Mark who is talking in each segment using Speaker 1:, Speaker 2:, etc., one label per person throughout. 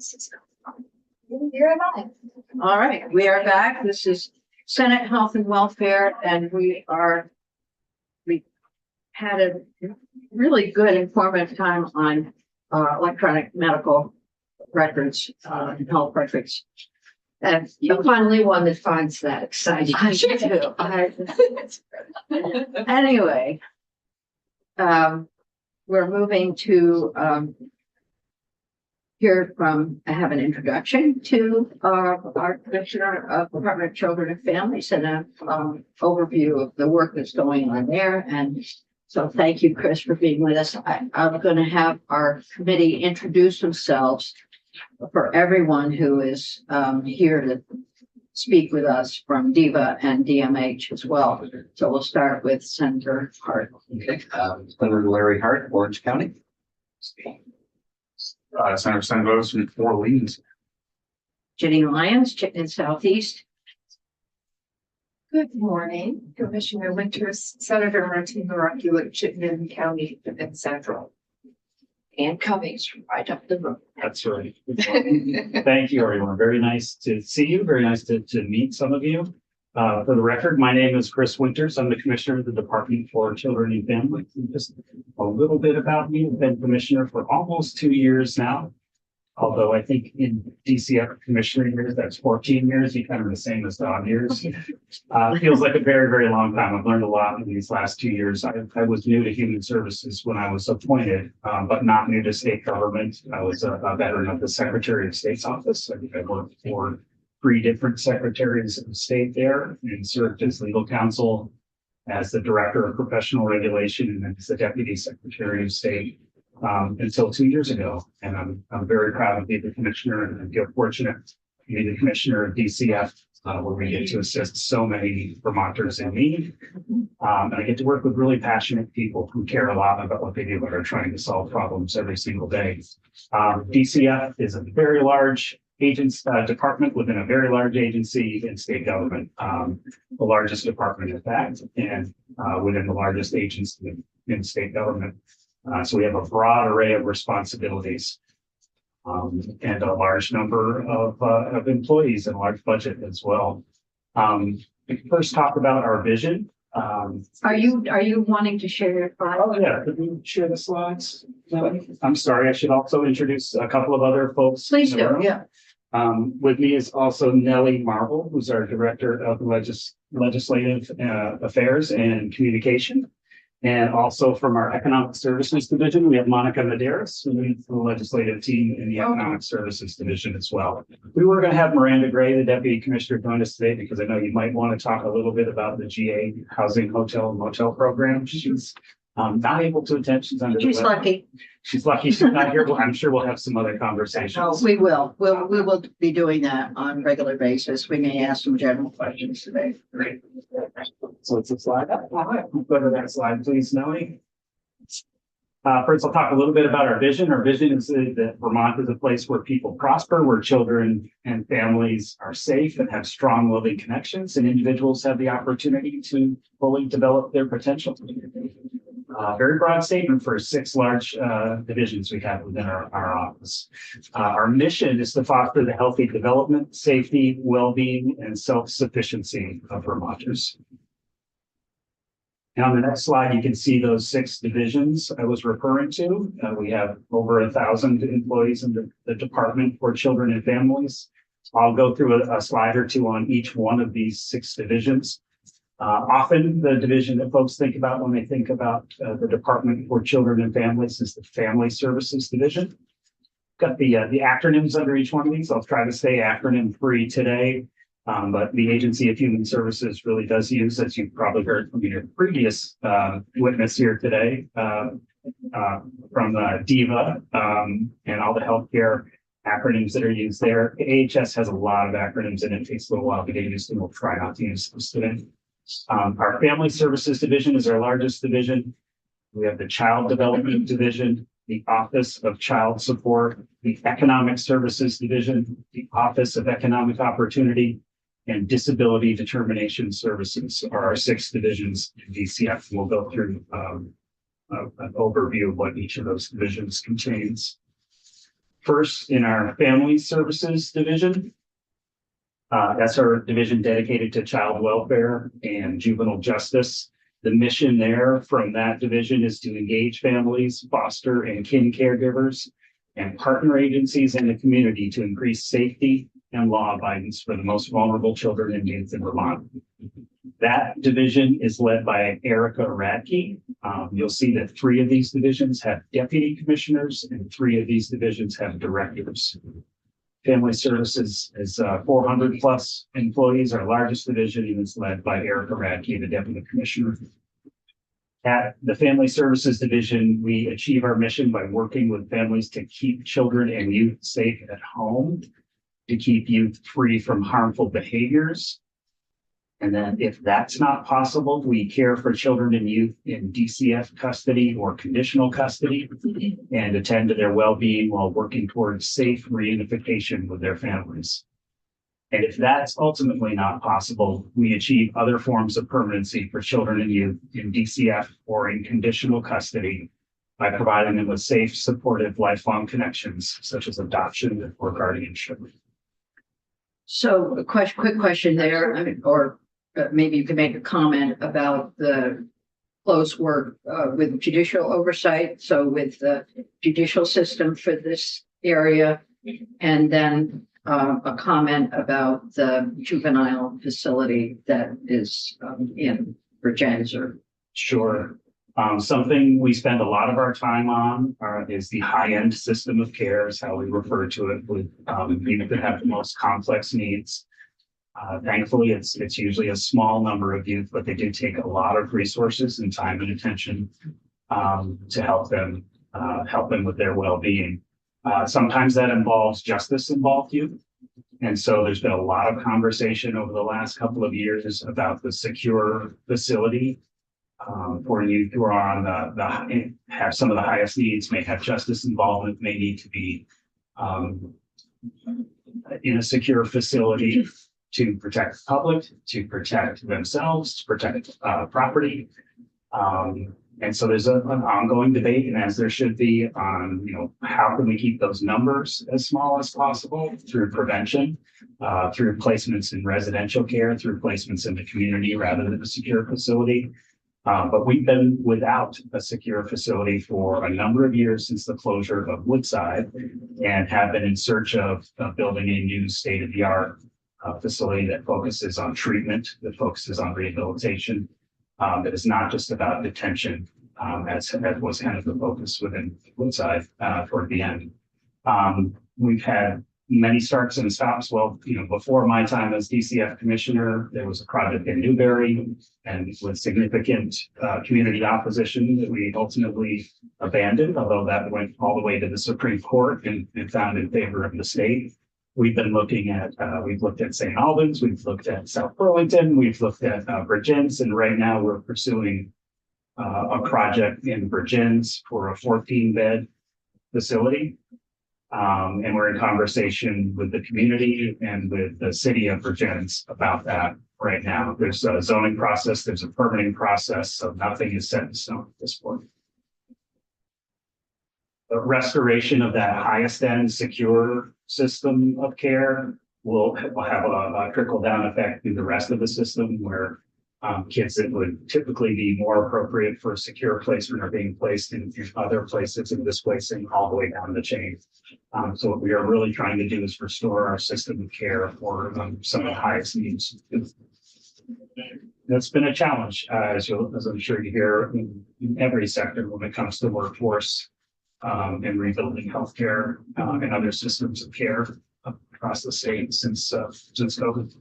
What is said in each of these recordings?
Speaker 1: Here am I. All right, we are back. This is Senate Health and Welfare, and we had a really good informative time on electronic medical records, and health records. And
Speaker 2: You're finally one that finds that exciting.
Speaker 1: I do too. Anyway, we're moving to hear from, I have an introduction to our Commissioner of Department of Children and Families and an overview of the work that's going on there. And so thank you, Chris, for being with us. I'm going to have our committee introduce themselves for everyone who is here to speak with us from DEVA and DMH as well. So we'll start with Senator Hart.
Speaker 3: Okay, Senator Larry Hart, Orange County.
Speaker 4: Senator Santos from Fort Orleans.
Speaker 1: Jenny Lyons, Chittenden Southeast.
Speaker 5: Good morning, Commissioner Winters, Senator Martina Rockula, Chittenden County and Central.
Speaker 2: And Cummings from right up the road.
Speaker 6: That's right. Thank you, everyone. Very nice to see you. Very nice to meet some of you. For the record, my name is Chris Winters. I'm the Commissioner of the Department for Children and Families. And just a little bit about me. I've been Commissioner for almost 2 years now. Although I think in DCF Commissioner years, that's 14 years. You kind of the same as dog years. Feels like a very, very long time. I've learned a lot in these last 2 years. I was new to Human Services when I was appointed, but not new to state government. I was a veteran of the Secretary of State's office. I worked for 3 different secretaries of state there and served as legal counsel, as the Director of Professional Regulation, and then as the Deputy Secretary of State until 2 years ago. And I'm very proud to be the Commissioner and feel fortunate to be the Commissioner of DCF, where we get to assist so many Vermonters in need. And I get to work with really passionate people who care a lot about what they do and are trying to solve problems every single day. DCF is a very large department within a very large agency in state government, the largest department in fact, and within the largest agency in state government. So we have a broad array of responsibilities and a large number of employees and a large budget as well. We can first talk about our vision.
Speaker 1: Are you wanting to share your thoughts?
Speaker 6: Oh yeah, could we share the slides? No, I'm sorry, I should also introduce a couple of other folks.
Speaker 1: Please
Speaker 6: in the
Speaker 1: do,
Speaker 6: room.
Speaker 1: yeah.
Speaker 6: With me is also Nellie Marble, who's our Director of Legislative Affairs and Communication. And also from our Economic Services Division, we have Monica Medeiros, who leads the legislative team in the Economic Services Division as well. We were going to have Miranda Gray, the Deputy Commissioner, join us today because I know you might want to talk a little bit about the GA Housing, Hotel, and Motel program. She's not able to attend. She's under.
Speaker 1: She's lucky.
Speaker 6: She's lucky she's not here. Well, I'm sure we'll have some other conversations.
Speaker 1: Oh, we will. We will be doing that on a regular basis. We may ask some general questions today.
Speaker 6: Great. So it's a slide up. All right, go to that slide, please, Nellie. First, I'll talk a little bit about our vision. Our vision is that Vermont is a place where people prosper, where children and families are safe and have strong, loving connections, and individuals have the opportunity to fully develop their potential. Very broad statement for 6 large divisions we have within our office. Our mission is to foster the healthy development, safety, well-being, and self-sufficiency of Vermonters. And on the next slide, you can see those 6 divisions I was referring to. We have over 1,000 employees in the Department for Children and Families. I'll go through a slide or two on each one of these 6 divisions. Often the division that folks think about when they think about the Department for Children and Families is the Family Services Division. Got the acronyms under each one of these. I'll try to stay acronym free today. But the Agency of Human Services really does use, as you've probably heard from your previous witness here today, from DEVA and all the healthcare acronyms that are used there. AHS has a lot of acronyms and it takes a little while to get used to. We'll try not to use those today. Our Family Services Division is our largest division. We have the Child Development Division, the Office of Child Support, the Economic Services Division, the Office of Economic Opportunity, and Disability Determination Services are our 6 divisions in DCF. We'll go through an overview of what each of those divisions contains. First, in our Family Services Division. That's our division dedicated to child welfare and juvenile justice. The mission there from that division is to engage families, foster and kin caregivers, and partner agencies in the community to increase safety and law abidance for the most vulnerable children and youth in Vermont. That division is led by Erica Radke. You'll see that 3 of these divisions have deputy commissioners and 3 of these divisions have directors. Family Services is 400 plus employees. Our largest division is led by Erica Radke, the deputy commissioner. At the Family Services Division, we achieve our mission by working with families to keep children and youth safe at home, to keep youth free from harmful behaviors. And then if that's not possible, we care for children and youth in DCF custody or conditional custody and attend to their well-being while working towards safe reunification with their families. And if that's ultimately not possible, we achieve other forms of permanency for children and youth in DCF or in conditional custody by providing them with safe, supportive, lifelong connections such as adoption or guardianship.
Speaker 1: So a quick question there, or maybe you can make a comment about the close work with judicial oversight. So with the judicial system for this area, and then a comment about the juvenile facility that is in Virginia.
Speaker 6: Sure. Something we spend a lot of our time on is the high-end system of care, is how we refer to it, with people that have the most complex needs. Thankfully, it's usually a small number of youth, but they do take a lot of resources and time and attention to help them with their well-being. Sometimes that involves justice-involved youth. And so there's been a lot of conversation over the last couple of years about the secure facility for youth who are on have some of the highest needs, may have justice involvement, may need to be in a secure facility to protect the public, to protect themselves, to protect property. And so there's an ongoing debate, and as there should be, on how can we keep those numbers as small as possible through prevention, through placements in residential care, through placements in the community rather than a secure facility. But we've been without a secure facility for a number of years since the closure of Woodside, and have been in search of building a new state-of-the-art facility that focuses on treatment, that focuses on rehabilitation, that is not just about detention, as was kind of the focus within Woodside toward the end. We've had many starts and stops. Well, before my time as DCF commissioner, there was a project in Newberry, and with significant community opposition that we ultimately abandoned, although that went all the way to the Supreme Court and found in favor of the state. We've been looking at, we've looked at St. Albans, we've looked at South Burlington, we've looked at Virgins, and right now we're pursuing a project in Virgins for a 14-bed facility. And we're in conversation with the community and with the city of Virgins about that right now. There's a zoning process, there's a permitting process, so nothing is set in stone at this point. The restoration of that highest end secure system of care will have a trickle down effect through the rest of the system, where kids that would typically be more appropriate for secure placement are being placed in other places and displacing all the way down the chain. So what we are really trying to do is restore our system of care for some of the highest needs. That's been a challenge, as I'm sure you hear in every sector when it comes to workforce and rebuilding healthcare and other systems of care across the state since COVID.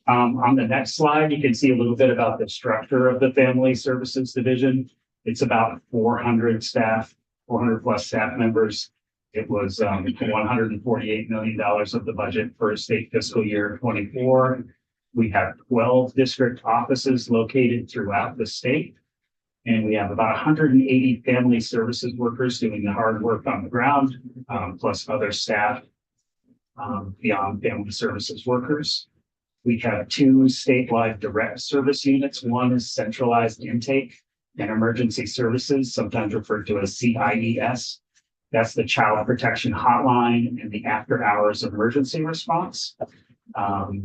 Speaker 6: On the next slide, you can see a little bit about the structure of the Family Services Division. It's about 400 staff, 400 plus staff members. It was $148 million of the budget for state fiscal year 24. We have 12 district offices located throughout the state. And we have about 180 family services workers doing the hard work on the ground, plus other staff beyond family services workers. We have 2 statewide direct service units. One is centralized intake and emergency services, sometimes referred to as CIES. That's the Child Protection Hotline and the After Hours Emergency Response.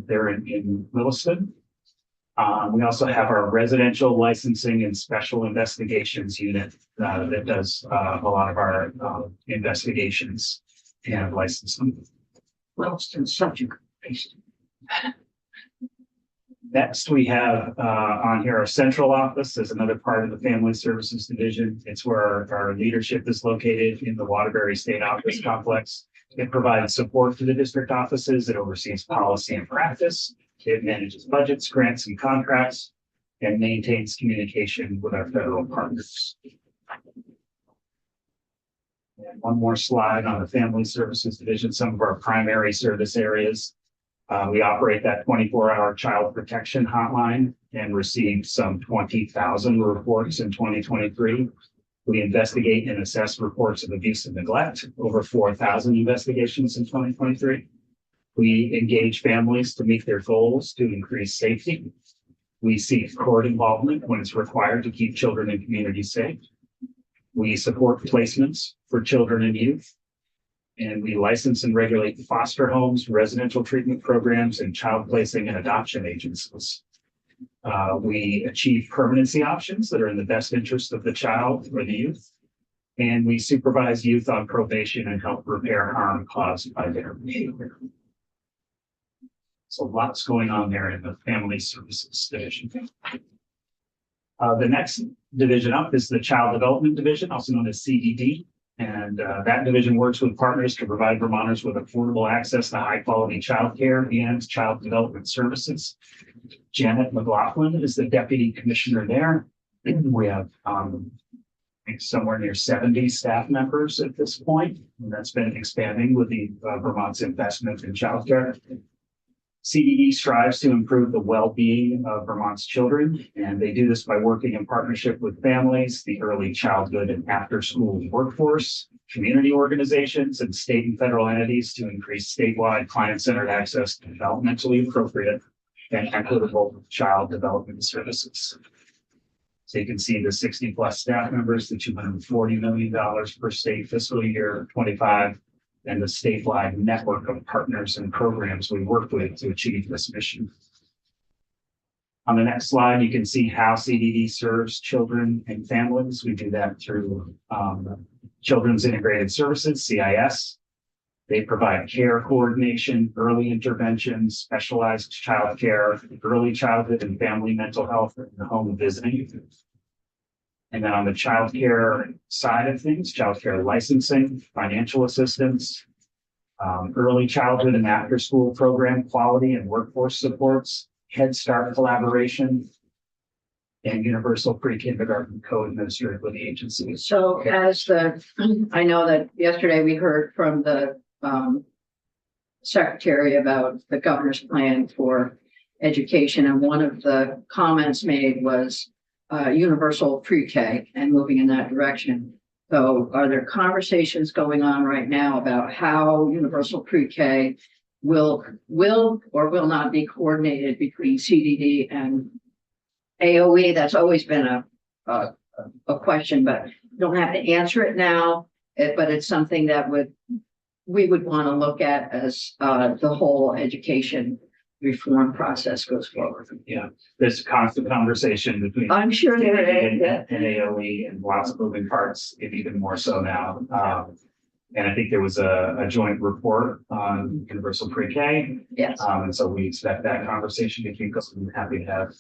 Speaker 6: They're in Williston. We also have our Residential Licensing and Special Investigations Unit that does a lot of our investigations and licensing.
Speaker 1: Williston's such a good place.
Speaker 6: Next, we have on here our central office is another part of the Family Services Division. It's where our leadership is located in the Waterbury State Office Complex. It provides support to the district offices. It oversees policy and practice. It manages budgets, grants, and contracts, and maintains communication with our federal partners. And one more slide on the Family Services Division, some of our primary service areas. We operate that 24-hour child protection hotline and received some 20,000 reports in 2023. We investigate and assess reports of abuse and neglect, over 4,000 investigations in 2023. We engage families to meet their goals to increase safety. We seek court involvement when it's required to keep children and communities safe. We support placements for children and youth. And we license and regulate foster homes, residential treatment programs, and child placing and adoption agencies. We achieve permanency options that are in the best interest of the child or the youth. And we supervise youth on probation and help repair harm caused by their behavior. So lots going on there in the Family Services Division. The next division up is the Child Development Division, also known as CDD. And that division works with partners to provide Vermonters with affordable access to high quality childcare and child development services. Janet McLaughlin is the deputy commissioner there. We have I think somewhere near 70 staff members at this point, and that's been expanding with the Vermont's investment in childcare. CDD strives to improve the well-being of Vermont's children, and they do this by working in partnership with families, the early childhood and after-school workforce, community organizations, and state and federal entities to increase statewide client-centered access to developmentally appropriate and equitable child development services. So you can see the 60+ staff members, the $240 million per state fiscal year 25, and the statewide network of partners and programs we work with to achieve this mission. On the next slide, you can see how CDD serves children and families. We do that through Children's Integrated Services, CIS. They provide care coordination, early intervention, specialized child care, early childhood and family mental health, and home visiting. And then on the child care side of things, child care licensing, financial assistance, early childhood and after school program quality and workforce supports, Head Start collaboration, and universal pre-kindergarten co-administered with the agency.
Speaker 1: So I know that yesterday we heard from the secretary about the governor's plan for education, and one of the comments made was universal pre-K and moving in that direction. So are there conversations going on right now about how universal pre-K will or will not be coordinated between CDD and AOE? That's always been a question, but you don't have to answer it now, but it's something that we would want to look at as the whole education reform process goes forward.
Speaker 6: Yeah, there's a constant conversation between
Speaker 1: I'm sure there is.
Speaker 6: and AOE and lots of moving parts, and even more so now. And I think there was a joint report on universal pre-K.
Speaker 1: Yes.
Speaker 6: And so we expect that conversation to keep going. I'm happy to have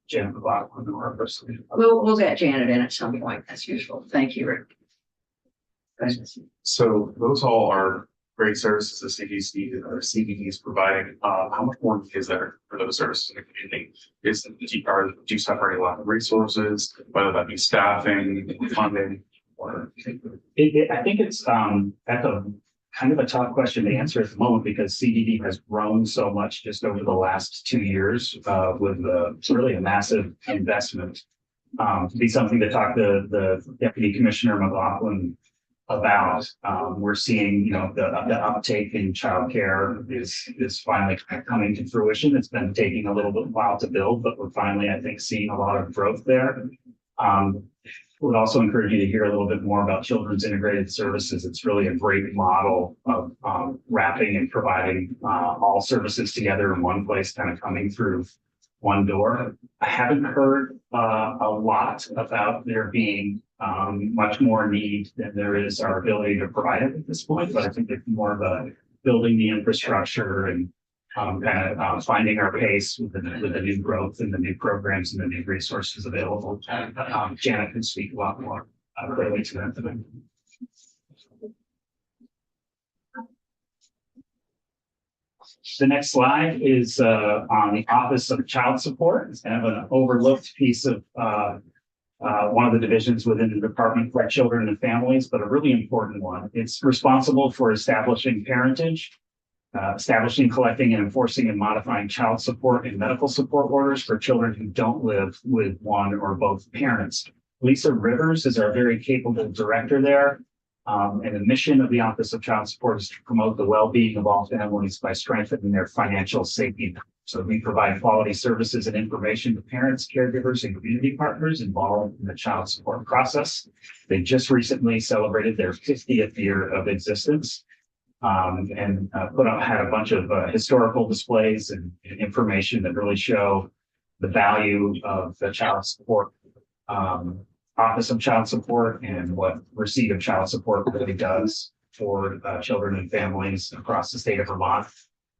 Speaker 6: Janet McLaughlin or our person.
Speaker 1: We'll get Janet in at some point. That's useful. Thank you, Rick.
Speaker 4: So those all are great services that CDD is providing. How much more is there for those services in the community? Do you separate a lot of resources, whether that be staffing, funding, or?
Speaker 6: I think it's that's a kind of a tough question to answer at the moment, because CDD has grown so much just over the last 2 years with really a massive investment. To be something to talk to the Deputy Commissioner McLaughlin about. We're seeing, the uptake in childcare is finally coming to fruition. It's been taking a little bit while to build, but we're finally, I think, seeing a lot of growth there. would also encourage you to hear a little bit more about Children's Integrated Services. It's really a great model of wrapping and providing all services together in one place, kind of coming through one door. I haven't heard a lot about there being much more need than there is our ability to provide it at this point, but I think it's more of a building the infrastructure and kind of finding our pace with the new growth and the new programs and the new resources available. Janet can speak a lot more clearly to that today. The next slide is on the Office of Child Support. It's kind of an overlooked piece of one of the divisions within the Department for Children and Families, but a really important one. It's responsible for establishing parentage, establishing, collecting, and enforcing and modifying child support and medical support orders for children who don't live with one or both parents. Lisa Rivers is our very capable director there. And the mission of the Office of Child Support is to promote the well-being of all families by strengthening their financial safety. So we provide quality services and information to parents, caregivers, and community partners involved in the child support process. They just recently celebrated their 50th year of existence. And had a bunch of historical displays and information that really show the value of the child support Office of Child Support and what receipt of child support really does for children and families across the state of Vermont.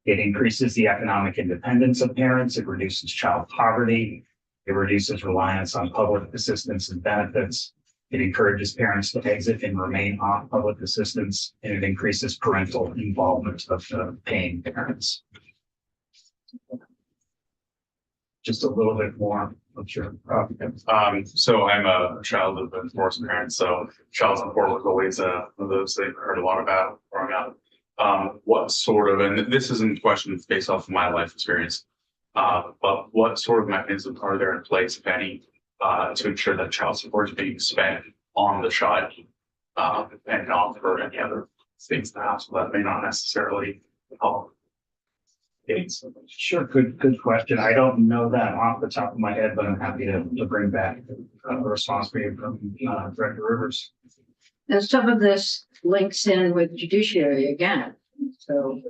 Speaker 6: It increases the economic independence of parents. It reduces child poverty. It reduces reliance on public assistance and benefits. It encourages parents to exit and remain off public assistance, and it increases parental involvement of the paying parents. Just a little bit more. I'm sure.
Speaker 4: So I'm a child of a divorced parent, so child support was always one of those that I heard a lot about growing up. What sort of, and this isn't a question based off of my life experience, but what sort of mechanisms are there in place, if any, to ensure that child support is being spent on the child and not for any other things in the house that may not necessarily help?
Speaker 6: Sure, good question. I don't know that off the top of my head, but I'm happy to bring back a response for you from Director Rivers.
Speaker 1: And some of this links in with judiciary again. So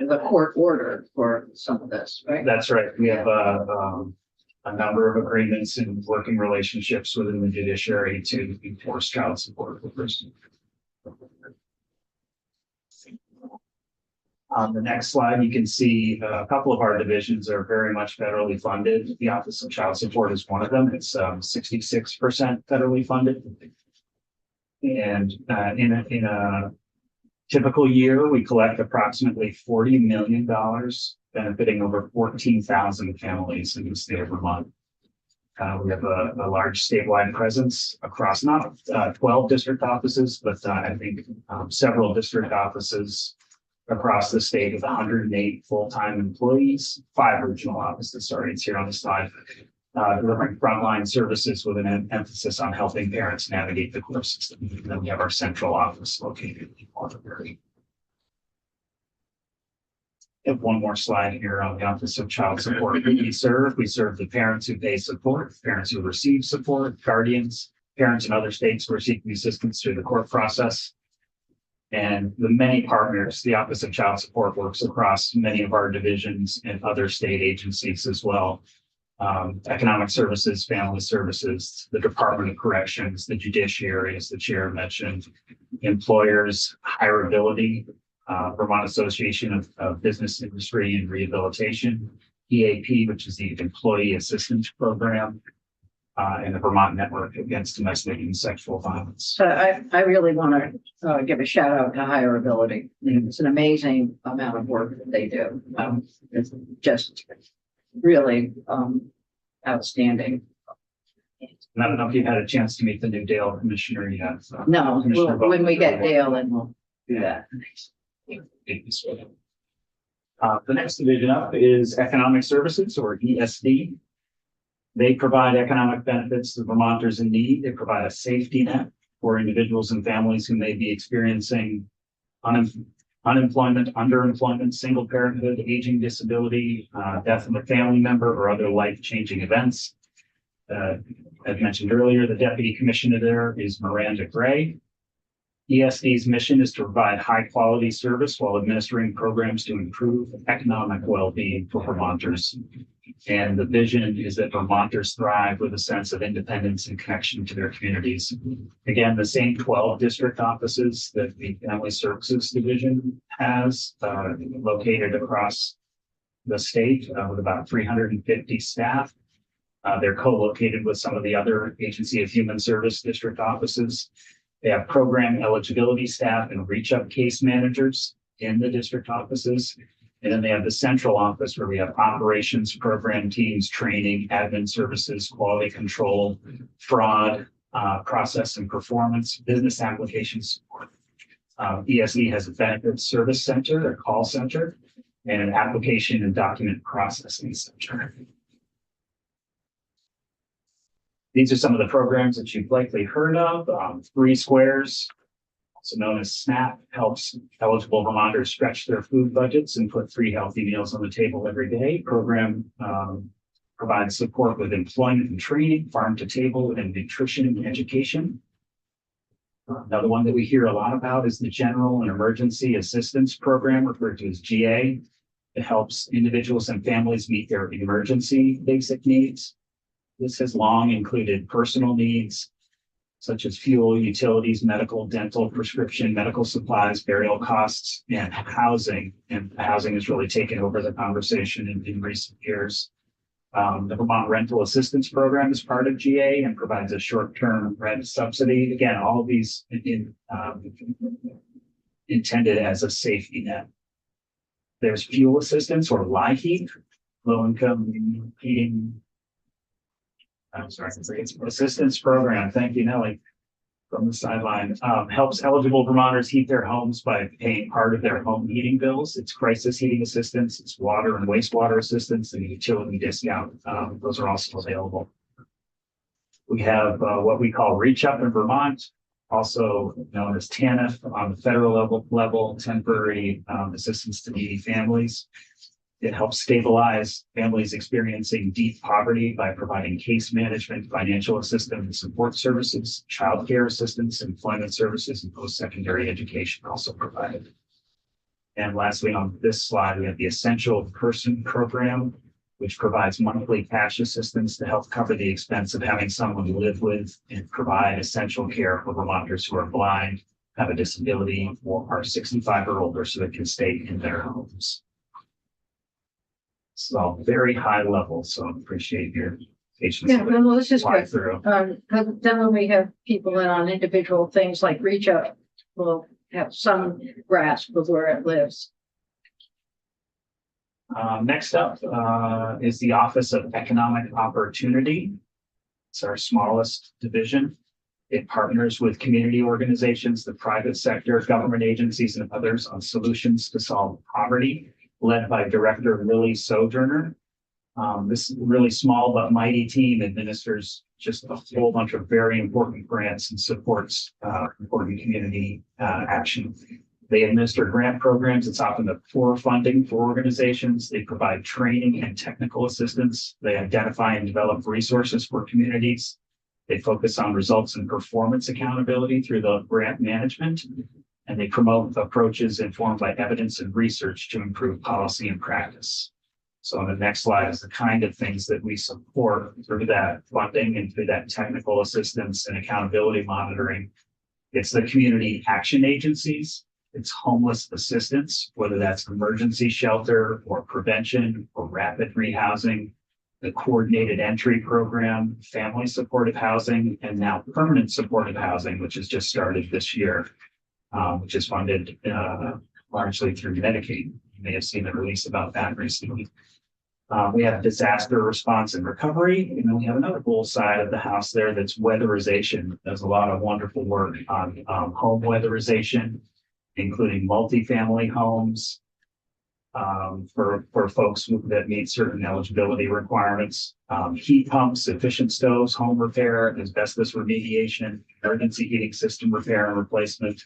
Speaker 1: the court order for some of this, right?
Speaker 6: That's right. We have a number of agreements and working relationships within the judiciary to enforce child support for persons. On the next slide, you can see a couple of our divisions are very much federally funded. The Office of Child Support is one of them. It's 66% federally funded. And in a typical year, we collect approximately $40 million, benefiting over 14,000 families in the state of Vermont. We have a large statewide presence across not 12 district offices, but I think several district offices across the state with 108 full-time employees, 5 regional offices, sorry, it's here on the slide, delivering frontline services with an emphasis on helping parents navigate the court system. And then we have our central office located in Waterbury. I have one more slide here on the Office of Child Support. We serve the parents who pay support, parents who receive support, guardians, parents in other states who are seeking assistance through the court process. And the many partners, the Office of Child Support works across many of our divisions and other state agencies as well. Economic Services, Family Services, the Department of Corrections, the Judiciary, as the chair mentioned, employers, Hireability, Vermont Association of Business Industry and Rehabilitation, EAP, which is the Employee Assistance Program, and the Vermont Network Against Domestic and Sexual Violence.
Speaker 1: So I really want to give a shout out to Hireability. It's an amazing amount of work that they do. It's just really outstanding.
Speaker 6: And I don't know if you've had a chance to meet the new Dale Commissioner yet. So
Speaker 1: No,
Speaker 6: Commissioner
Speaker 1: when we
Speaker 6: Bowman.
Speaker 1: get Dale, and we'll do that.
Speaker 6: The next division up is Economic Services, or ESD. They provide economic benefits to Vermonters in need. They provide a safety net for individuals and families who may be experiencing unemployment, underemployment, single parenthood, aging, disability, death of a family member, or other life-changing events. As mentioned earlier, the deputy commissioner there is Miranda Gray. ESD's mission is to provide high-quality service while administering programs to improve economic well-being for Vermonters. And the vision is that Vermonters thrive with a sense of independence and connection to their communities. Again, the same 12 district offices that the Family Services Division has located across the state with about 350 staff. They're co-located with some of the other Agency of Human Service district offices. They have program eligibility staff and reach-up case managers in the district offices. And then they have the central office where we have operations, program teams, training, admin services, quality control, fraud, process and performance, business application support. ESD has a benefits service center, a call center, and an application and document processing center. These are some of the programs that you've likely heard of. 3 Squares, also known as SNAP, helps eligible Vermonters stretch their food budgets and put 3 healthy meals on the table every day. Program provides support with employment and training, farm to table, and nutrition and education. Another one that we hear a lot about is the General and Emergency Assistance Program, referred to as GA. It helps individuals and families meet their emergency basic needs. This has long included personal needs, such as fuel, utilities, medical, dental, prescription, medical supplies, burial costs, and housing. And housing has really taken over the conversation in recent years. The Vermont Rental Assistance Program is part of GA and provides a short-term rent subsidy. Again, all of these intended as a safety net. There's fuel assistance, or LIHEAP, low-income heating. I'm sorry, it's assistance program. Thank you, Nellie, from the sideline. Helps eligible Vermonters heat their homes by paying part of their home heating bills. It's crisis heating assistance, it's water and wastewater assistance, and utility discount. Those are also available. We have what we call Reach Up in Vermont, also known as TANF on the federal level, temporary assistance to needy families. It helps stabilize families experiencing deep poverty by providing case management, financial assistance and support services, childcare assistance, employment services, and post-secondary education also provided. And lastly, on this slide, we have the Essential Person Program, which provides monthly cash assistance to help cover the expense of having someone live with and provide essential care for Vermonters who are blind, have a disability, or are 65 or older, so they can stay in their homes. So very high level, so appreciate your patience.
Speaker 1: Yeah, well, this is
Speaker 6: Fly
Speaker 1: good.
Speaker 6: through.
Speaker 1: Because then when we have people in on individual things like Reach Up, we'll have some grasp of where it lives.
Speaker 6: Next up is the Office of Economic Opportunity. It's our smallest division. It partners with community organizations, the private sector, government agencies, and others on solutions to solve poverty, led by Director Lily Sojourner. This really small but mighty team administers just a whole bunch of very important grants and supports important community action. They administer grant programs. It's often the core funding for organizations. They provide training and technical assistance. They identify and develop resources for communities. They focus on results and performance accountability through the grant management. And they promote approaches informed by evidence and research to improve policy and practice. So on the next slide is the kind of things that we support through that funding and through that technical assistance and accountability monitoring. It's the community action agencies. It's homeless assistance, whether that's emergency shelter or prevention or rapid rehousing, the coordinated entry program, family supportive housing, and now permanent supportive housing, which has just started this year. Which is funded largely through Medicaid. You may have seen the release about that recently. We have disaster response and recovery, and then we have another cool side of the house there that's weatherization. There's a lot of wonderful work on home weatherization, including multifamily homes for folks that meet certain eligibility requirements, heat pumps, efficient stoves, home repair, asbestos remediation, emergency heating system repair and replacement.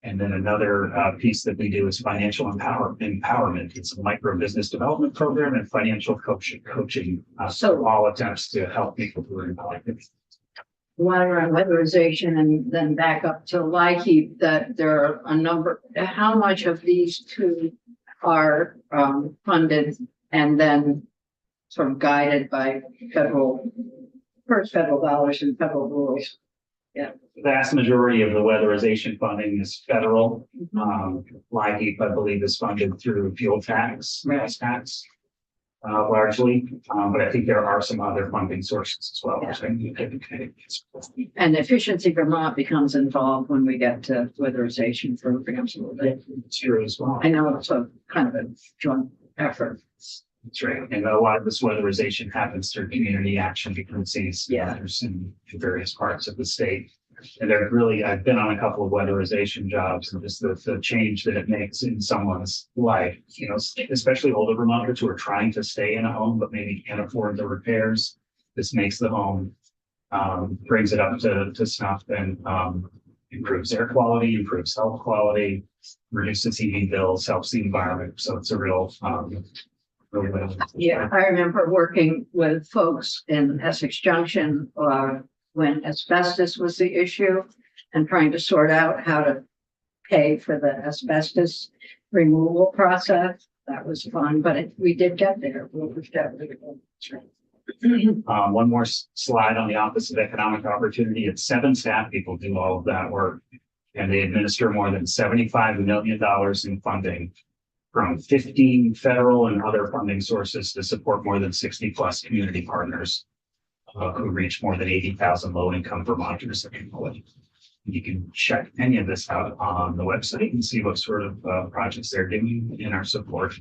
Speaker 6: And then another piece that we do is financial empowerment. It's a micro business development program and financial coaching. So all attempts to help people who are impacted.
Speaker 1: Water and weatherization, and then back up to LIHEAP, that there are a number, how much of these two are funded and then sort of guided by federal dollars and federal rules?
Speaker 6: The vast majority of the weatherization funding is federal. LIHEAP, I believe, is funded through fuel tax, gas tax, largely. But I think there are some other funding sources as well.
Speaker 1: And Efficiency Vermont becomes involved when we get to weatherization programs a little bit.
Speaker 6: It's true as well.
Speaker 1: I know it's a kind of a joint effort.
Speaker 6: That's right. And a lot of this weatherization happens through community action agencies.
Speaker 1: Yeah.
Speaker 6: There's in various parts of the state. And they're really, I've been on a couple of weatherization jobs, and just the change that it makes in someone's life, you know, especially older Vermonters who are trying to stay in a home, but maybe can't afford the repairs. This makes the home, brings it up to snuff, and improves air quality, improves health quality, reduces heating bills, helps the environment. So it's a real,
Speaker 1: Yeah, I remember working with folks in Essex Junction when asbestos was the issue and trying to sort out how to pay for the asbestos removal process. That was fun, but we did get there.
Speaker 6: One more slide on the Office of Economic Opportunity. It's 7 staff people do all of that work, and they administer more than $75 million in funding from 15 federal and other funding sources to support more than 60 plus community partners who reach more than 80,000 low-income Vermonters annually. You can check any of this out on the website and see what sort of projects they're doing in our support.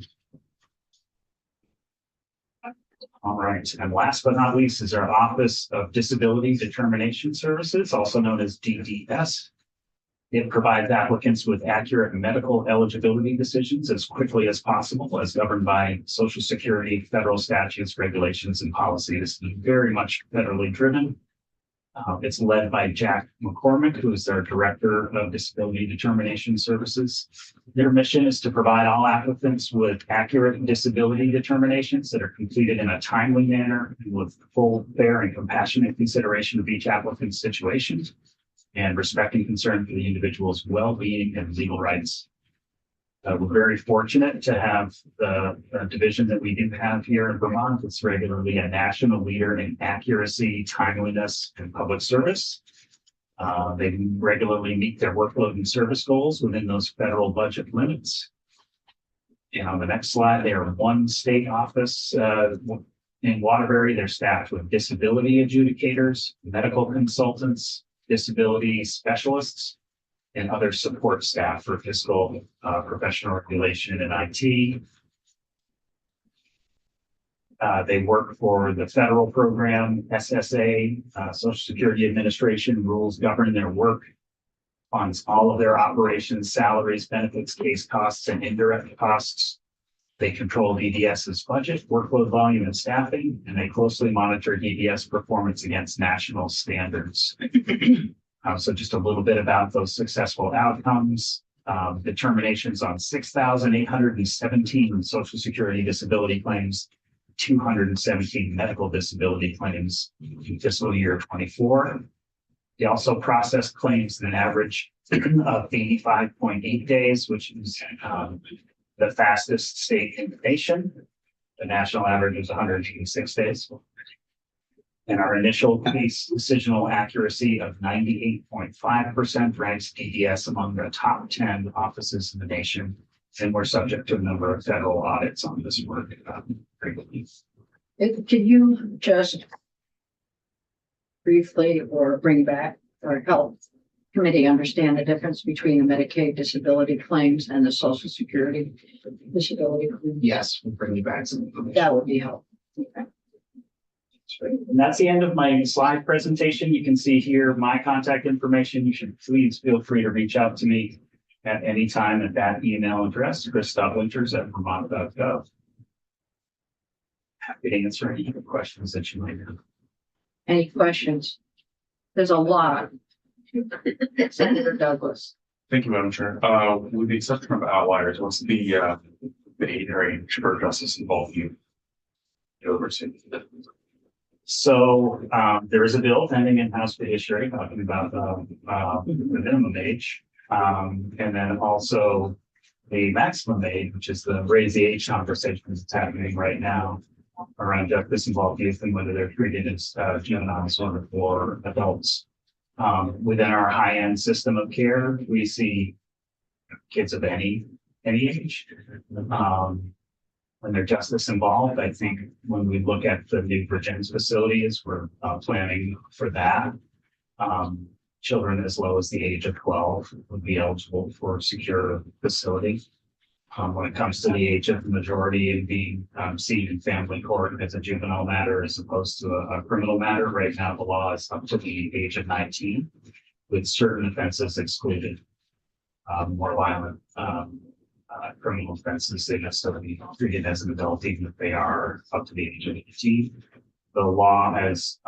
Speaker 6: All right, and last but not least is our Office of Disability Determination Services, also known as DDS. It provides applicants with accurate medical eligibility decisions as quickly as possible, as governed by Social Security, federal statutes, regulations, and policies. It's very much federally driven. It's led by Jack McCormick, who is their Director of Disability Determination Services. Their mission is to provide all applicants with accurate disability determinations that are completed in a timely manner and with full, fair, and compassionate consideration of each applicant's situation, and respect and concern for the individual's well-being and legal rights. We're very fortunate to have the division that we do have here in Vermont. It's regularly a national leader in accuracy, timeliness, and public service. They regularly meet their workload and service goals within those federal budget limits. And on the next slide, they are one state office in Waterbury. They're staffed with disability adjudicators, medical consultants, disability specialists, and other support staff for fiscal, professional regulation, and IT. They work for the federal program, SSA, Social Security Administration. Rules govern their work, funds all of their operations, salaries, benefits, case costs, and indirect costs. They control DDS's budget, workload volume, and staffing, and they closely monitor DDS performance against national standards. So just a little bit about those successful outcomes. Determinations on 6,817 Social Security disability claims, 217 medical disability claims in fiscal year 24. They also processed claims in an average of 85.8 days, which is the fastest state in the nation. The national average is 186 days. And our initial case decisional accuracy of 98.5% ranks DDS among the top 10 offices in the nation. And we're subject to a number of federal audits on this work.
Speaker 1: Can you just briefly or bring back or help committee understand the difference between the Medicaid disability claims and the Social Security disability claims?
Speaker 6: Yes, we'll bring you back some information.
Speaker 1: That would be helpful. Okay.
Speaker 6: And that's the end of my slide presentation. You can see here my contact information. You should please feel free to reach out to me at any time at that email address, chris.winters@vermont.gov. Happy to answer any questions that you might have.
Speaker 1: Any questions? There's a lot. Senator Douglas.
Speaker 4: Thank you, Madam Chair. With the exception of outliers, what's the age range for justice involved you? Oversee.
Speaker 6: So, there is a bill pending in House Judiciary talking about, the minimum age. And then also the maximum age, which is the raise the age conversation that's happening right now around justice involved youth and whether they're treated as juveniles or adults. Within our high-end system of care, we see kids of any age. When they're justice involved, I think when we look at the new Virginia's facilities, we're planning for that. Children as low as the age of 12 would be eligible for secure facility. When it comes to the age of the majority and being seen in family court as a juvenile matter as opposed to a criminal matter, right now the law is up to the age of 19, with certain offenses excluded. More violent criminal offenses, they necessarily be treated as an adult, even if they are up to the age of 18. The law as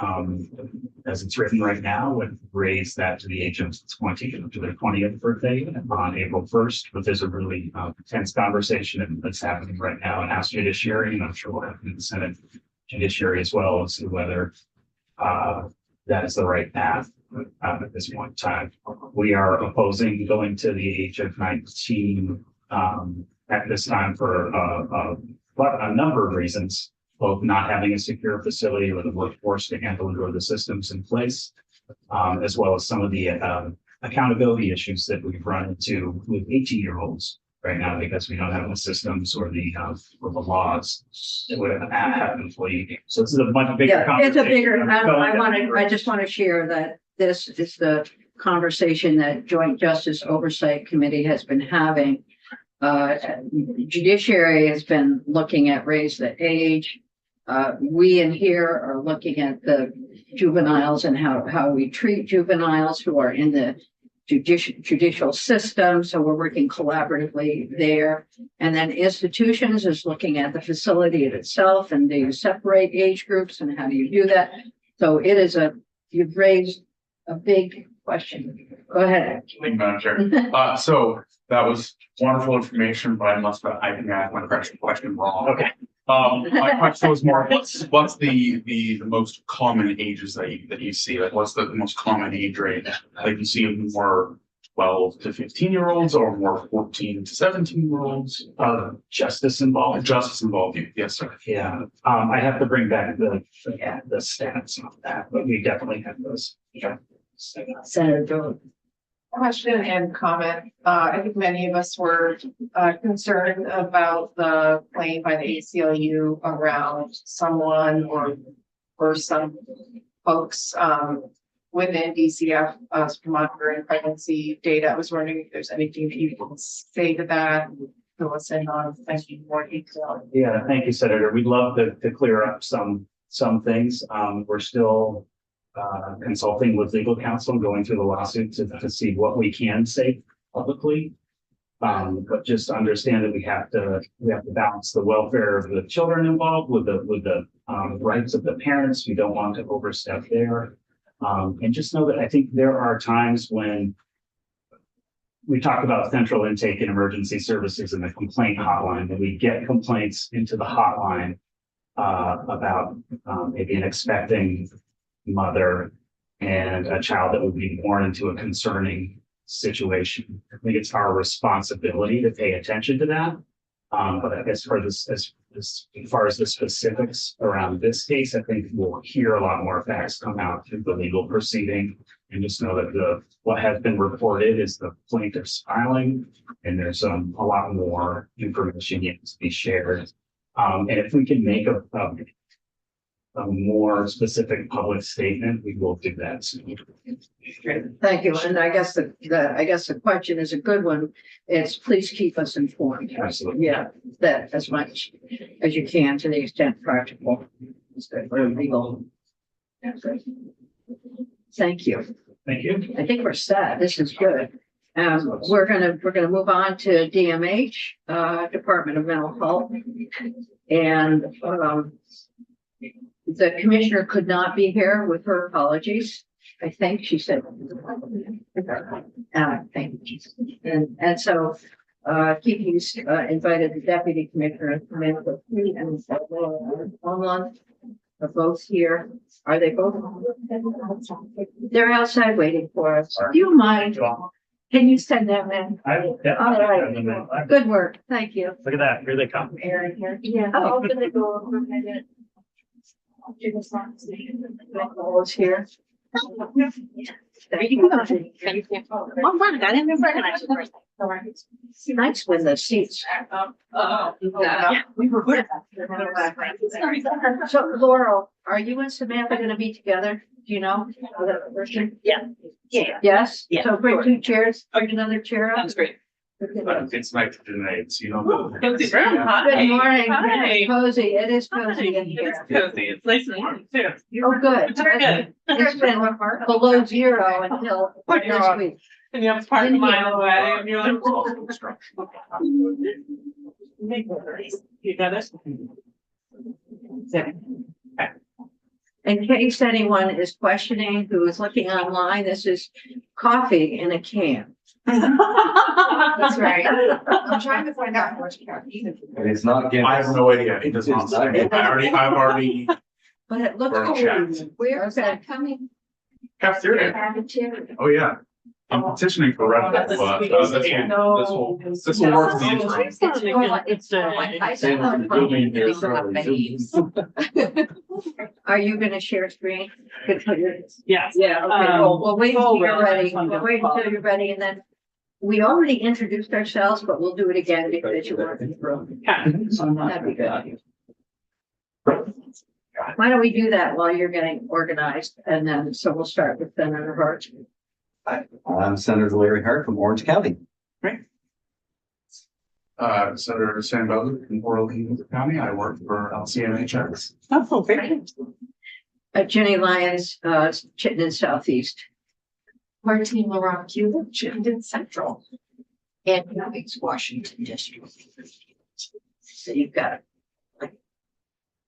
Speaker 6: it's written right now would raise that to the age of 20, to their 20th birthday on April 1st. But there's a really tense conversation that's happening right now in House Judiciary, and I'm sure will happen in the Senate Judiciary as well, as to whether that is the right path at this point in time. We are opposing going to the age of 19 at this time for a number of reasons. Both not having a secure facility or the workforce to handle it or the systems in place, as well as some of the accountability issues that we've run into with 18-year-olds right now because we don't have the systems or the laws that would have employee. So this is a much bigger
Speaker 1: Yeah, it's
Speaker 6: conversation.
Speaker 1: a bigger, I just want to share that this is the conversation that Joint Justice Oversight Committee has been having. Judiciary has been looking at raise the age. We in here are looking at the juveniles and how we treat juveniles who are in the judicial system. So we're working collaboratively there. And then institutions is looking at the facility itself and do you separate age groups and how do you do that? So you've raised a big question. Go ahead.
Speaker 4: Thank you, Madam Chair. So that was wonderful information, but I think I asked my question wrong.
Speaker 6: Okay.
Speaker 4: My question was more, what's the most common ages that you see? Like, what's the most common age range? Like, you see more 12 to 15-year-olds or more 14 to 17-year-olds?
Speaker 6: Justice involved.
Speaker 4: Justice involved, yes, sir.
Speaker 6: Yeah, I have to bring back the stats on that, but we definitely have those. Yeah.
Speaker 1: Senator Joe.
Speaker 5: Question and comment. I think many of us were concerned about the claim by the ACLU around someone or some folks within DCF monitoring pregnancy data. I was wondering if there's anything that you can say to that, fill us in on any more detail.
Speaker 6: Yeah, thank you, Senator. We'd love to clear up some things. We're still consulting with legal counsel, going through the lawsuit to see what we can say publicly. But just understand that we have to balance the welfare of the children involved with the rights of the parents. We don't want to overstep there. And just know that I think there are times when we talk about central intake and emergency services and the complaint hotline, and we get complaints into the hotline about maybe an expecting mother and a child that would be born into a concerning situation. I think it's our responsibility to pay attention to that. But as far as the specifics around this case, I think we'll hear a lot more facts come out through the legal proceeding. And just know that what has been reported is the plaintiff's filing, and there's a lot more information yet to be shared. And if we can make a more specific public statement, we will do that soon.
Speaker 1: Thank you. And I guess the question is a good one. It's please keep us informed.
Speaker 6: Absolutely.
Speaker 1: Yeah, that as much as you can to the extent practical. Or legal. Thank you.
Speaker 6: Thank you.
Speaker 1: I think we're set. This is good. We're gonna move on to DMH, Department of Mental Health. And the commissioner could not be here with her apologies. I think she said. Thank you. And so, Kiki's, invited the deputy commissioner to come in with me and Laura. Are both here. Are they both? They're outside waiting for us. Do you mind? Can you send them in?
Speaker 6: I will
Speaker 1: All
Speaker 6: definitely
Speaker 1: right.
Speaker 6: send them in.
Speaker 1: Good work. Thank you.
Speaker 6: Look at that, here they come.
Speaker 1: Aaron here. Yeah. Oh, I'm gonna go over a minute. Nicole's here. Thank you.
Speaker 7: One word, I didn't even recognize you first.
Speaker 1: Nice when the seats.
Speaker 5: We were good.
Speaker 1: So Laurel, are you and Samantha gonna be together? Do you know?
Speaker 7: Yeah.
Speaker 1: Yes?
Speaker 7: Yeah.
Speaker 1: So bring 2 chairs, bring another chair up.
Speaker 7: That's great.
Speaker 4: It's night to tonight, so you don't know.
Speaker 7: Cozy room, hi.
Speaker 1: Good morning.
Speaker 7: Hi.
Speaker 1: Cozy, it is cozy in
Speaker 7: It's
Speaker 1: here.
Speaker 7: cozy, it's nice and warm too.
Speaker 1: Oh, good.
Speaker 7: Very good.
Speaker 1: It's been below 0 until this week.
Speaker 7: And you have to park a mile away and you're like. You got it?
Speaker 1: In case anyone is questioning who is looking online, this is coffee in a can.
Speaker 5: That's right. I'm trying to find out how much you got.
Speaker 3: And it's not Guinness.
Speaker 4: I have no idea. It does not say. I've already
Speaker 1: But it looks
Speaker 4: Or
Speaker 1: cool.
Speaker 4: chat.
Speaker 2: Where is
Speaker 1: Okay.
Speaker 2: that coming?
Speaker 4: cafeteria.
Speaker 2: Cafeteria.
Speaker 4: Oh, yeah. I'm petitioning for Red Bull, but this will work for the interim.
Speaker 7: It's
Speaker 1: Are you gonna share screen?
Speaker 7: Yes.
Speaker 1: Yeah, okay, we'll wait until you're ready.
Speaker 7: Hold on.
Speaker 1: We'll wait until you're ready and then we already introduced ourselves, but we'll do it again because you weren't in the room. That'd be good. Why don't we do that while you're getting organized and then, so we'll start with Senator Hart.
Speaker 3: I'm Senator Larry Hart from Orange County.
Speaker 4: Senator Sam Bowden from Orleans County. I work for LCMHX.
Speaker 7: Oh, very good.
Speaker 1: Jenny Lyons, Chittenden Southeast.
Speaker 2: Martine Laurent Cuba, Chittenden Central. And Cummings, Washington District.
Speaker 1: So you've got it.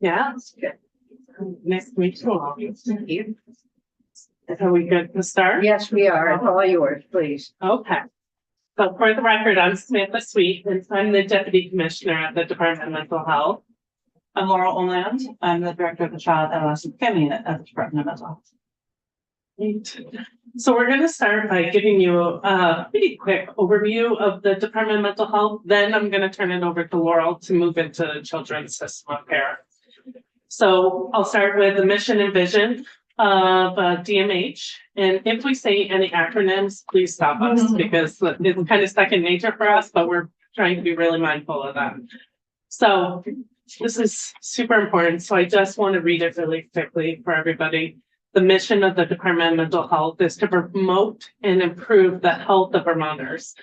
Speaker 7: Yeah.
Speaker 1: Good.
Speaker 7: Nice to meet you all.
Speaker 1: Thank you.
Speaker 7: Are we good to start?
Speaker 1: Yes, we are. It's all yours, please.
Speaker 7: Okay. So for the record, I'm Samantha Sweet, and I'm the Deputy Commissioner at the Department of Mental Health.
Speaker 8: I'm Laurel Oland. I'm the Director of the Child Adolescent Family Unit at the Department of Mental Health.
Speaker 7: So we're going to start by giving you a pretty quick overview of the Department of Mental Health. Then I'm going to turn it over to Laurel to move into the children's system of care. So I'll start with the mission and vision of DMH. And if we say any acronyms, please stop us because it's kind of second nature for us, but we're trying to be really mindful of that. So this is super important. So I just want to read it really quickly for everybody. The mission of the Department of Mental Health is to promote and improve the health of Vermonters.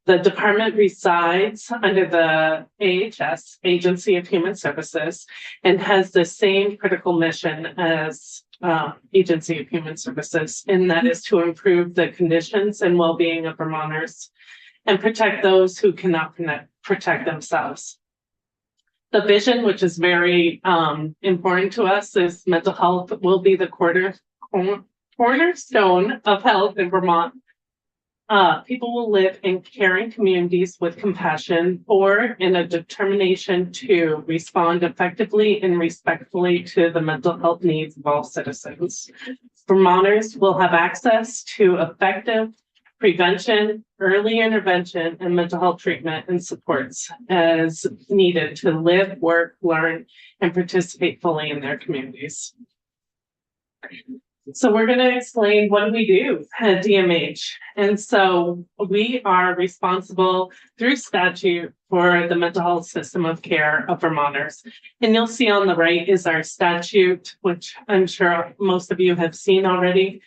Speaker 7: The department resides under the AHS, Agency of Human Services, and has the same critical mission as Agency of Human Services, and that is to improve the conditions and well-being of Vermonters and protect those who cannot protect themselves. The vision, which is very important to us, is mental health will be the cornerstone of health in Vermont. People will live in caring communities with compassion or in a determination to respond effectively and respectfully to the mental health needs of all citizens. Vermonters will have access to effective prevention, early intervention, and mental health treatment and supports as needed to live, work, learn, and participate fully in their communities. So we're going to explain what do we do at DMH. And so we are responsible through statute for the mental health system of care of Vermonters. And you'll see on the right is our statute, which I'm sure most of you have seen already.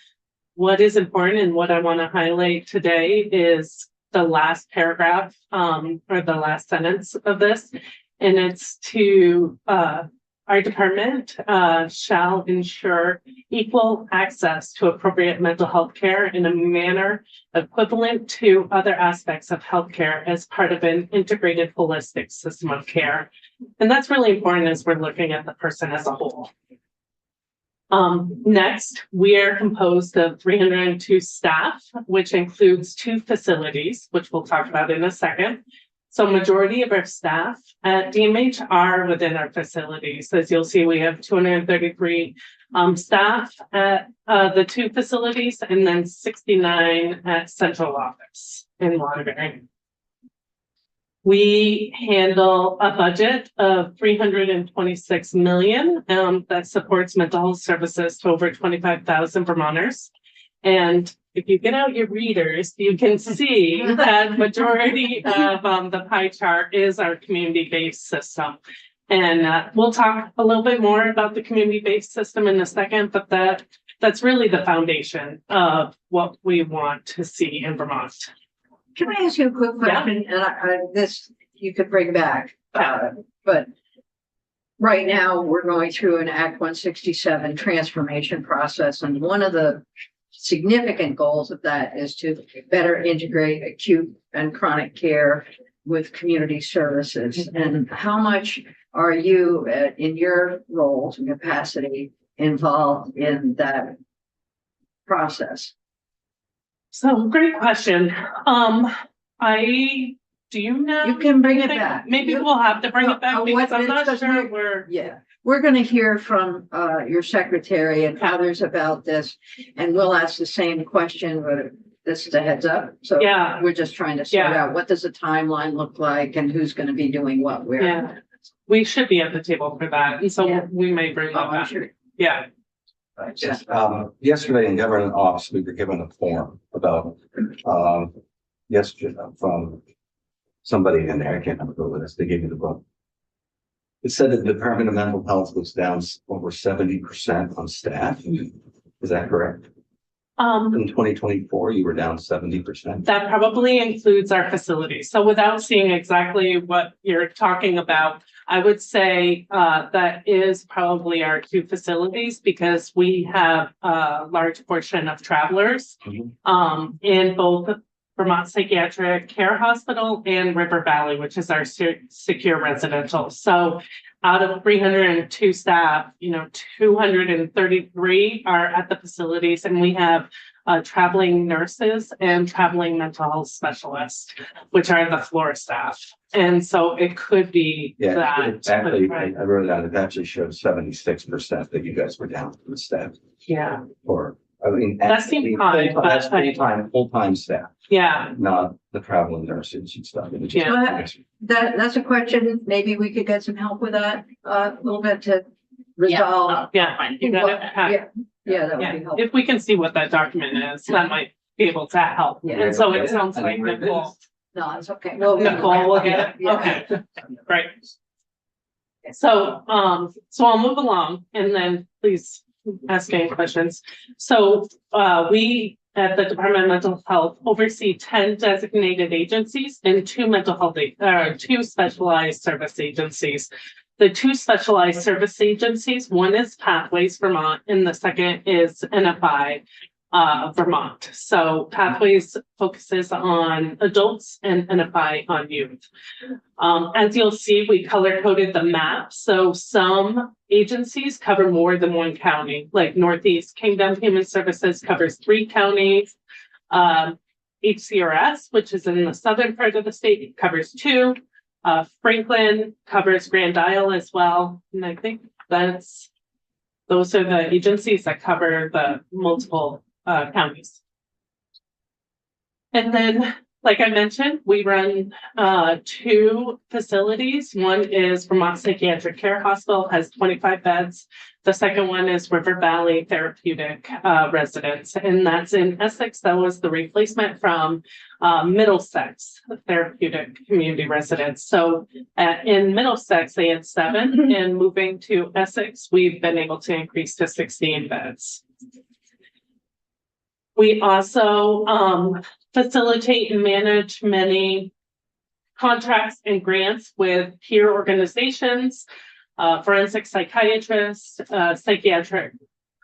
Speaker 7: What is important and what I want to highlight today is the last paragraph or the last sentence of this. And it's to our department shall ensure equal access to appropriate mental health care in a manner equivalent to other aspects of healthcare as part of an integrated holistic system of care. And that's really important as we're looking at the person as a whole. Next, we are composed of 302 staff, which includes 2 facilities, which we'll talk about in a second. So majority of our staff at DMH are within our facilities. As you'll see, we have 233 staff at the 2 facilities and then 69 at central office in Waterbury. We handle a budget of 326 million that supports mental health services to over 25,000 Vermonters. And if you get out your readers, you can see that majority of the pie chart is our community-based system. And we'll talk a little bit more about the community-based system in a second, but that's really the foundation of what we want to see in Vermont.
Speaker 1: Can I ask you a quick question? And this you could bring back, but right now we're going through an Act 167 transformation process, and one of the significant goals of that is to better integrate acute and chronic care with community services. And how much are you, in your roles and capacity, involved in that process?
Speaker 7: So great question. Do you know?
Speaker 1: You can bring it back.
Speaker 7: Maybe we'll have to bring it back because I'm not
Speaker 1: because
Speaker 7: sure we're.
Speaker 1: Yeah, we're going to hear from your secretary and others about this, and we'll ask the same question, but this is a heads up. So
Speaker 7: Yeah.
Speaker 1: we're just trying to sort
Speaker 7: Yeah.
Speaker 1: out what does the timeline look like and who's going to be doing what where.
Speaker 7: Yeah. We should be at the table for that, and so
Speaker 1: Yeah.
Speaker 7: we may bring
Speaker 1: Oh,
Speaker 7: that
Speaker 1: I'm
Speaker 7: back.
Speaker 1: sure.
Speaker 7: Yeah.
Speaker 3: Yes, yesterday in government office, we were given a form about, yesterday from somebody in there, I can't remember who it is, they gave me the book. It said that the Department of Mental Health was down over 70% on staff. Is that correct? In 2024, you were down 70%.
Speaker 7: That probably includes our facilities. So without seeing exactly what you're talking about, I would say that is probably our 2 facilities because we have a large portion of travelers in both Vermont Psychiatric Care Hospital and River Valley, which is our secure residential. So out of 302 staff, 233 are at the facilities, and we have traveling nurses and traveling mental health specialists, which are the floor staff. And so it could be
Speaker 3: Yeah,
Speaker 7: that.
Speaker 3: actually,
Speaker 7: right.
Speaker 3: I wrote it out. It actually shows 76% that you guys were down for the staff.
Speaker 7: Yeah,
Speaker 3: Or, I mean.
Speaker 7: That seemed high, but-
Speaker 3: That's full-time staff,
Speaker 7: yeah,
Speaker 3: not the traveling nurses and stuff. It was just-
Speaker 7: Yeah.
Speaker 1: That's a question. Maybe we could get some help with that a little bit to resolve.
Speaker 7: yeah. You got it.
Speaker 1: Yeah, that would
Speaker 7: Yeah,
Speaker 1: be helpful.
Speaker 7: if we can see what that document is, that might be able to help.
Speaker 1: Yeah.
Speaker 7: And so it sounds like Nicole,
Speaker 1: No, it's okay. Well,
Speaker 7: Nicole will get it.
Speaker 1: Yeah.
Speaker 7: Okay, great. So, so I'll move along and then please ask any questions. So, we at the Department of Mental Health oversee 10 designated agencies and 2 mental health, 2 specialized service agencies. The 2 specialized service agencies, one is Pathways Vermont and the second is NFI Vermont. So Pathways focuses on adults and NFI on youth. As you'll see, we color coded the map. So some agencies cover more than 1 county, like Northeast Kingdom Human Services covers 3 counties. HCRS, which is in the southern part of the state, covers 2. Franklin covers Grand Isle as well. And I think those are the agencies that cover the multiple counties. And then, like I mentioned, we run 2 facilities. One is Vermont Psychiatric Care Hospital, has 25 beds. The second one is River Valley Therapeutic Residence, and that's in Essex. That was the replacement from Middlesex Therapeutic Community Residence. So in Middlesex, they had 7, and moving to Essex, we've been able to increase to 16 beds. We also facilitate and manage many contracts and grants with peer organizations, forensic psychiatrists, psychiatric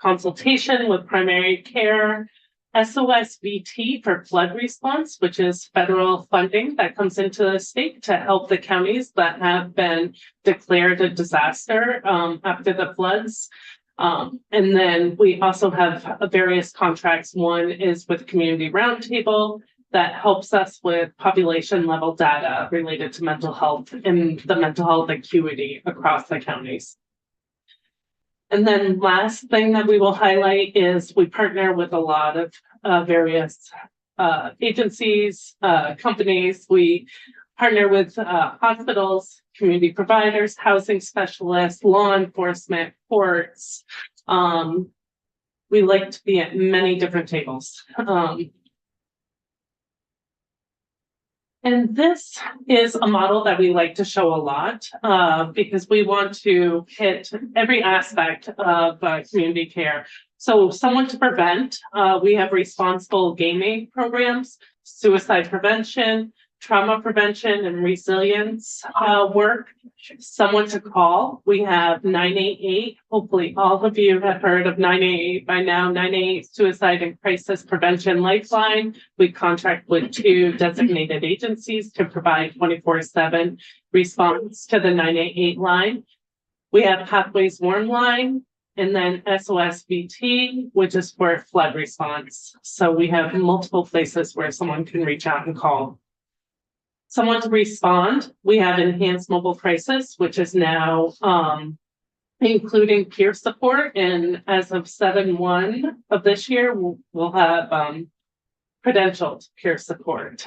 Speaker 7: consultation with primary care, SOSVT for flood response, which is federal funding that comes into the state to help the counties that have been declared a disaster after the floods. And then we also have various contracts. One is with Community Roundtable that helps us with population level data related to mental health and the mental health acuity across the counties. And then last thing that we will highlight is we partner with a lot of various agencies, companies. We partner with hospitals, community providers, housing specialists, law enforcement, courts. We like to be at many different tables. And this is a model that we like to show a lot because we want to hit every aspect of community care. So someone to prevent, we have responsible gaming programs, suicide prevention, trauma prevention and resilience work. Someone to call, we have 988. Hopefully all of you have heard of 988 by now. 988 Suicide and Crisis Prevention Lifeline. We contract with 2 designated agencies to provide 24/7 response to the 988 line. We have Pathways Warm Line, and then SOSVT, which is for flood response. So we have multiple places where someone can reach out and call. Someone to respond, we have Enhanced Mobile Crisis, which is now including peer support. And as of 7/1 of this year, we'll have credentialed peer support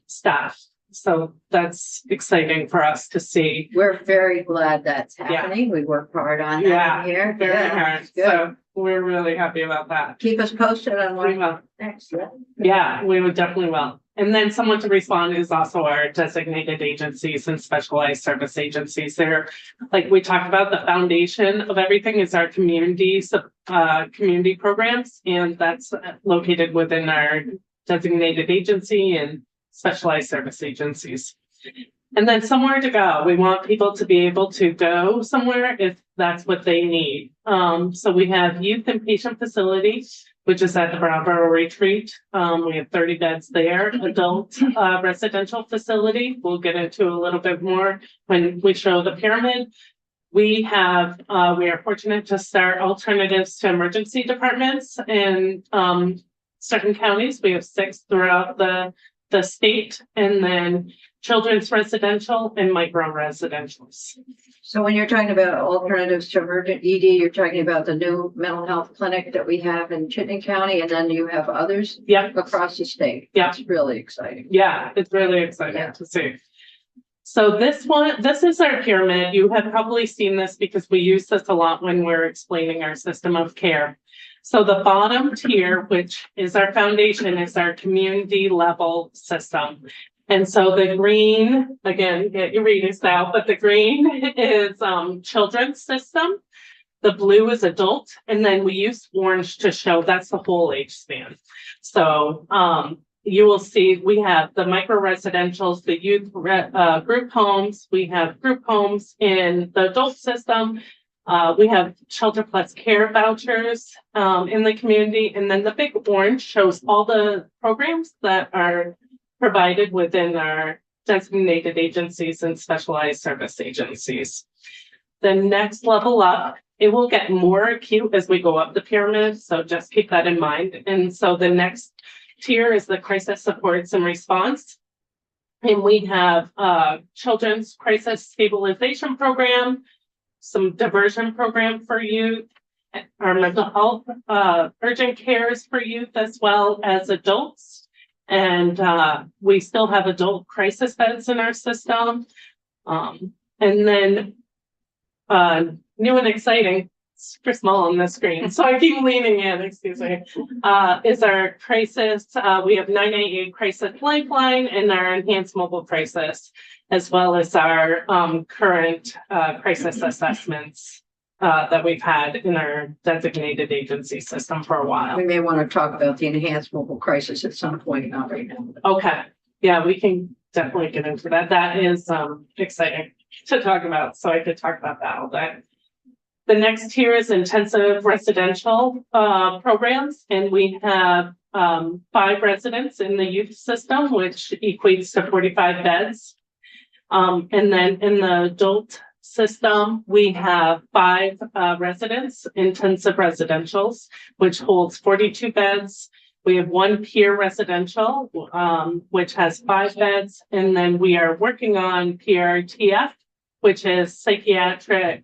Speaker 7: staff. So that's exciting for us to see.
Speaker 1: We're very glad that's happening. We work hard on that here.
Speaker 7: Very
Speaker 1: Yeah,
Speaker 7: hard.
Speaker 1: good.
Speaker 7: So we're really happy about that.
Speaker 1: Keep us posted on
Speaker 7: We
Speaker 1: what
Speaker 7: will.
Speaker 1: next.
Speaker 7: Yeah, we would definitely will. And then someone to respond is also our designated agencies and specialized service agencies. They're, like we talked about, the foundation of everything is our community programs, and that's located within our designated agency and specialized service agencies. And then somewhere to go. We want people to be able to go somewhere if that's what they need. So we have youth and patient facilities, which is at the Brownsboro Retreat. We have 30 beds there. Adult residential facility, we'll get into a little bit more when we show the pyramid. We are fortunate to start alternatives to emergency departments in certain counties. We have 6 throughout the state, and then children's residential and micro residentials.
Speaker 1: So when you're talking about alternatives to emergent ED, you're talking about the new mental health clinic that we have in Chittenden County, and then you have others
Speaker 7: Yep.
Speaker 1: across the state.
Speaker 7: Yeah.
Speaker 1: It's really exciting.
Speaker 7: Yeah, it's really exciting
Speaker 1: Yeah.
Speaker 7: to see. So this is our pyramid. You have probably seen this because we use this a lot when we're explaining our system of care. So the bottom tier, which is our foundation, is our community level system. And so the green, again, get your readings out, but the green is children's system. The blue is adult, and then we use orange to show that's the whole age span. So you will see we have the micro residentials, the youth group homes, we have group homes in the adult system. We have shelter plus care vouchers in the community, and then the big orange shows all the programs that are provided within our designated agencies and specialized service agencies. The next level up, it will get more acute as we go up the pyramid, so just keep that in mind. And so the next tier is the crisis supports and response. And we have children's crisis stabilization program, some diversion program for youth, our mental health urgent cares for youth as well as adults. And we still have adult crisis beds in our system. And then new and exciting, super small on the screen, so I keep leaning in, excuse me, is our crisis. We have 988 Crisis Lifeline and our Enhanced Mobile Crisis, as well as our current crisis assessments that we've had in our designated agency system for a while.
Speaker 1: We may want to talk about the enhanced mobile crisis at some point, not right now.
Speaker 7: Okay, yeah, we can definitely get into that. That is exciting to talk about, so I could talk about that all day. The next tier is intensive residential programs, and we have 5 residents in the youth system, which equates to 45 beds. And then in the adult system, we have 5 residents, intensive residentials, which holds 42 beds. We have 1 peer residential, which has 5 beds, and then we are working on PRTF, which is psychiatric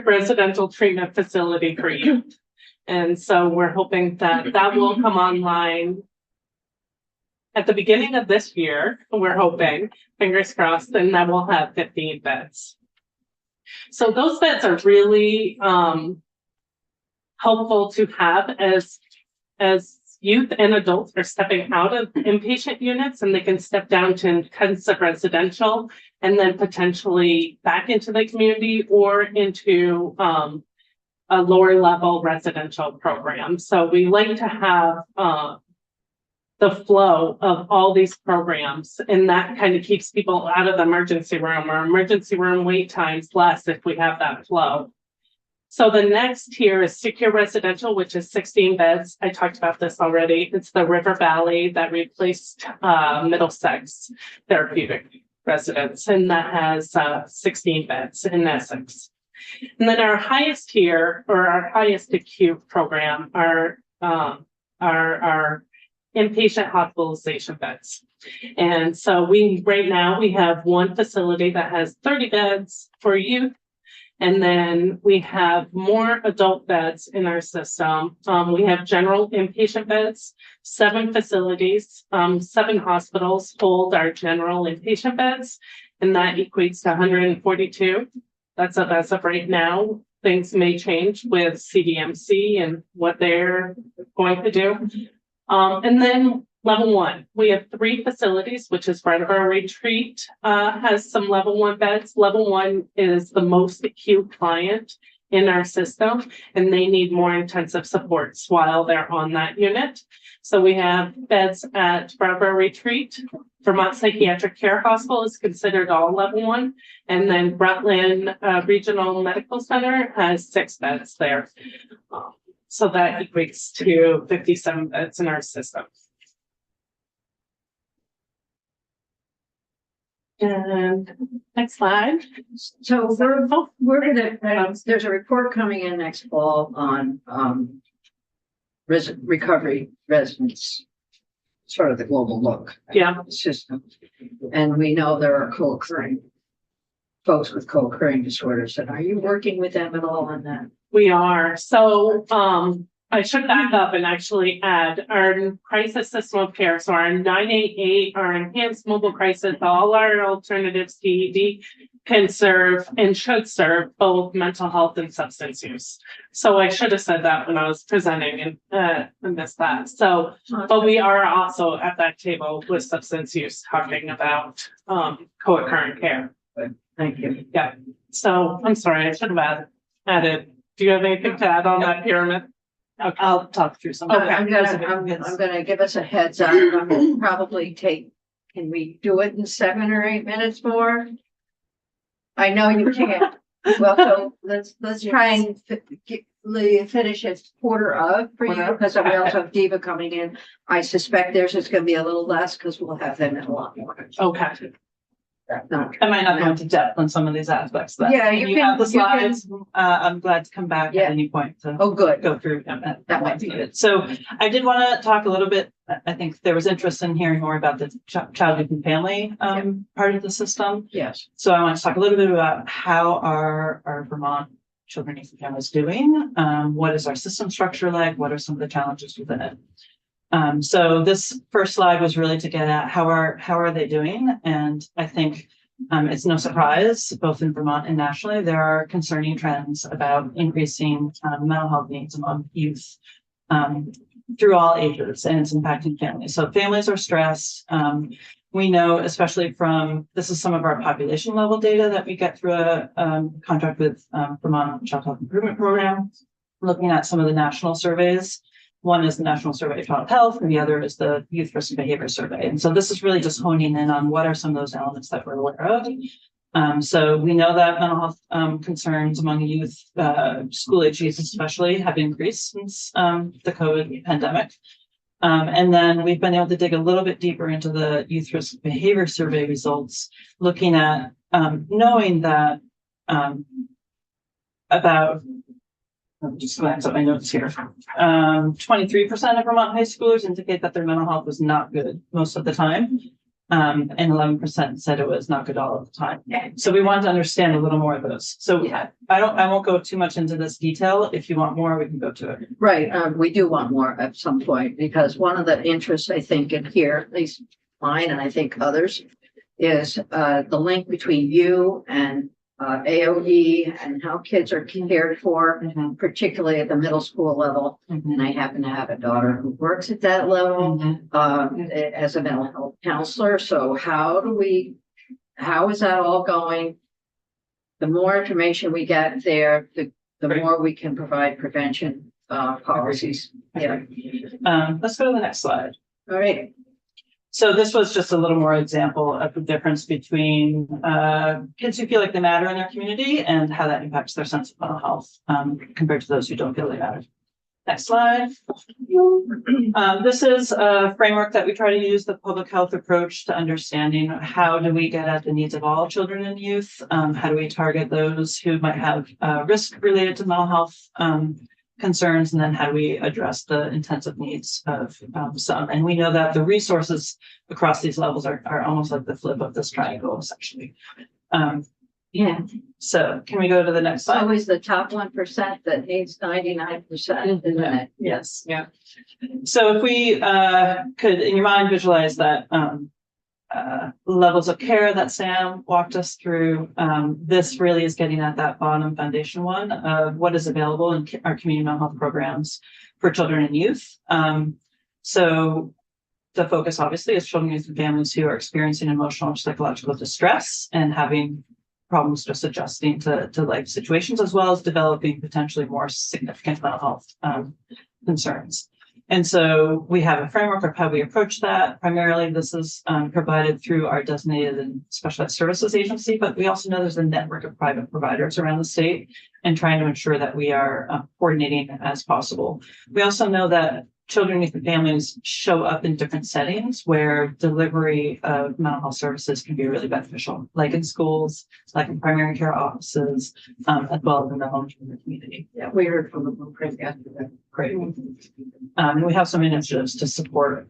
Speaker 7: residential treatment facility for youth. And so we're hoping that that will come online at the beginning of this year. We're hoping, fingers crossed, and that we'll have 15 beds. So those beds are really helpful to have as youth and adults are stepping out of inpatient units, and they can step down to intensive residential and then potentially back into the community or into a lower level residential program. So we like to have the flow of all these programs, and that kind of keeps people out of the emergency room, or emergency room wait times less if we have that flow. So the next tier is secure residential, which is 16 beds. I talked about this already. It's the River Valley that replaced Middlesex Therapeutic Residence, and that has 16 beds in Essex. And then our highest tier, or our highest acute program, are inpatient hospitalization beds. And so right now we have 1 facility that has 30 beds for youth. And then we have more adult beds in our system. We have general inpatient beds, 7 facilities, 7 hospitals hold our general inpatient beds, and that equates to 142. That's as of right now. Things may change with CDMC and what they're going to do. And then level 1, we have 3 facilities, which is Red River Retreat, has some level 1 beds. Level 1 is the most acute client in our system, and they need more intensive supports while they're on that unit. So we have beds at Red River Retreat. Vermont Psychiatric Care Hospital is considered all level 1. And then Rutland Regional Medical Center has 6 beds there. So that equates to 57 beds in our system. And next slide.
Speaker 1: So we're gonna, there's a report coming in next fall on recovery residents, sort of the global look.
Speaker 7: Yeah.
Speaker 1: System. And we know there are co-occurring folks with co-occurring disorders. And are you working with them at all on that?
Speaker 7: We are. So I should back up and actually add our crisis system of care. So our 988, our enhanced mobile crisis, all our alternatives TED can serve and should serve both mental health and substance use. So I should have said that when I was presenting and missed that. So, but we are also at that table with substance use talking about co-occurring care.
Speaker 1: Thank you.
Speaker 7: Yeah. So I'm sorry, I should have added. Do you have anything to add on that pyramid? Okay.
Speaker 8: I'll talk through some.
Speaker 1: Okay, I'm gonna give us a heads up. I'm gonna probably can we do it in 7 or 8 minutes more? I know you can't. Well, so let's try and finish it quarter of for you, because we also have Diva coming in. I suspect theirs is gonna be a little less because we'll have them in a lot more.
Speaker 7: Okay.
Speaker 8: I might not go into depth on some of these aspects, but
Speaker 1: Yeah,
Speaker 8: if
Speaker 1: you
Speaker 8: you
Speaker 1: can-
Speaker 8: have the
Speaker 1: you can-
Speaker 8: slides. I'm glad to come back
Speaker 1: Yeah.
Speaker 8: at any point to
Speaker 1: Oh, good.
Speaker 8: go through them.
Speaker 1: That might be
Speaker 8: good. So I did want to talk a little bit. I think there was interest in hearing more about the childhood and family part of the system.
Speaker 1: Yes.
Speaker 8: So I want to talk a little bit about how our Vermont children and families doing. What is our system structure like? What are some of the challenges within it? So this first slide was really to get at how are they doing? And I think it's no surprise, both in Vermont and nationally, there are concerning trends about increasing mental health needs among youth through all ages, and it's impacting families. So families are stressed. We know, especially this is some of our population level data that we get through a contract with Vermont Child Health Improvement Program, looking at some of the national surveys. One is the National Survey of Child Health, and the other is the Youth Risk and Behavior Survey. And so this is really just honing in on what are some of those elements that we're aware of. So we know that mental health concerns among youth, school age youth especially, have increased since the COVID pandemic. And then we've been able to dig a little bit deeper into the youth risk behavior survey results, looking at knowing that about, I'm just glance at my notes here. 23% of Vermont high schoolers indicate that their mental health was not good most of the time. And 11% said it was not good all of the time. So we want to understand a little more of those. So
Speaker 1: Yeah.
Speaker 8: I won't go too much into this detail. If you want more, we can go to it.
Speaker 1: Right, we do want more at some point, because one of the interests, I think, in here, at least mine and I think others, is the link between you and AOE and how kids are cared for, particularly at the middle school level. And I happen to have a daughter who works at that level as a mental health counselor. So how is that all going? The more information we get there, the more we can provide prevention policies. Yeah.
Speaker 8: Let's go to the next slide.
Speaker 1: All right.
Speaker 8: So this was just a little more example of the difference between kids who feel like they matter in their community and how that impacts their sense of mental health compared to those who don't feel they matter. Next slide. This is a framework that we try to use, the public health approach to understanding how do we get at the needs of all children and youth? How do we target those who might have risk related to mental health concerns, and then how do we address the intensive needs of some? And we know that the resources across these levels are almost like the flip of this triangle, essentially.
Speaker 1: Yeah.
Speaker 8: So can we go to the next
Speaker 1: It's
Speaker 8: slide?
Speaker 1: always the top 1% that needs 99%, isn't it?
Speaker 8: Yes. Yeah. So if we could, in your mind, visualize that levels of care that Sam walked us through, this really is getting at that bottom foundation one of what is available in our community mental health programs for children and youth. So the focus obviously is children, youth, and families who are experiencing emotional or psychological distress and having problems just adjusting to life situations, as well as developing potentially more significant mental health concerns. And so we have a framework of how we approach that. Primarily, this is provided through our designated and specialized services agency, but we also know there's a network of private providers around the state and trying to ensure that we are coordinating as possible. We also know that children, youth, and families show up in different settings where delivery of mental health services can be really beneficial, like in schools, like in primary care offices, as well as in the homes in the community.
Speaker 1: Yeah, we heard from the blueprint yesterday.
Speaker 8: Great. We have some initiatives to support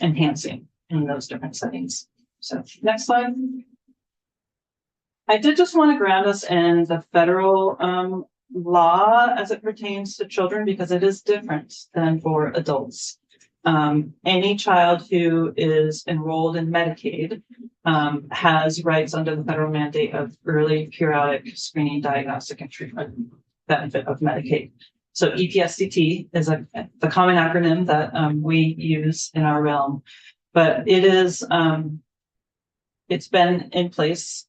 Speaker 8: enhancing in those different settings. So next slide. I did just want to ground us in the federal law as it pertains to children, because it is different than for adults. Any child who is enrolled in Medicaid has rights under the federal mandate of early periodic screening, diagnostic, and treatment benefit of Medicaid. So EPSCT is the common acronym that we use in our realm, but it is it's been in place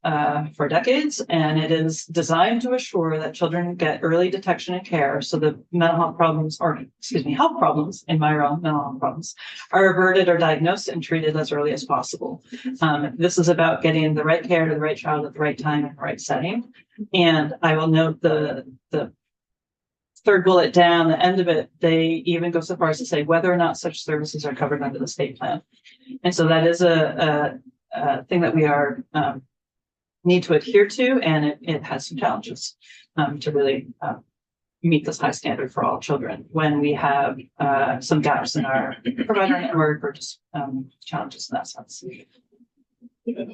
Speaker 8: for decades, and it is designed to assure that children get early detection and care, so the mental health problems, or excuse me, health problems in my realm, mental health problems, are averted or diagnosed and treated as early as possible. This is about getting the right care to the right child at the right time in the right setting. And I will note the third bullet down, the end of it, they even go so far as to say whether or not such services are covered under the state plan. And so that is a thing that we are need to adhere to, and it has some challenges to really meet this high standard for all children when we have some gaps in our provider network or just challenges in that sense.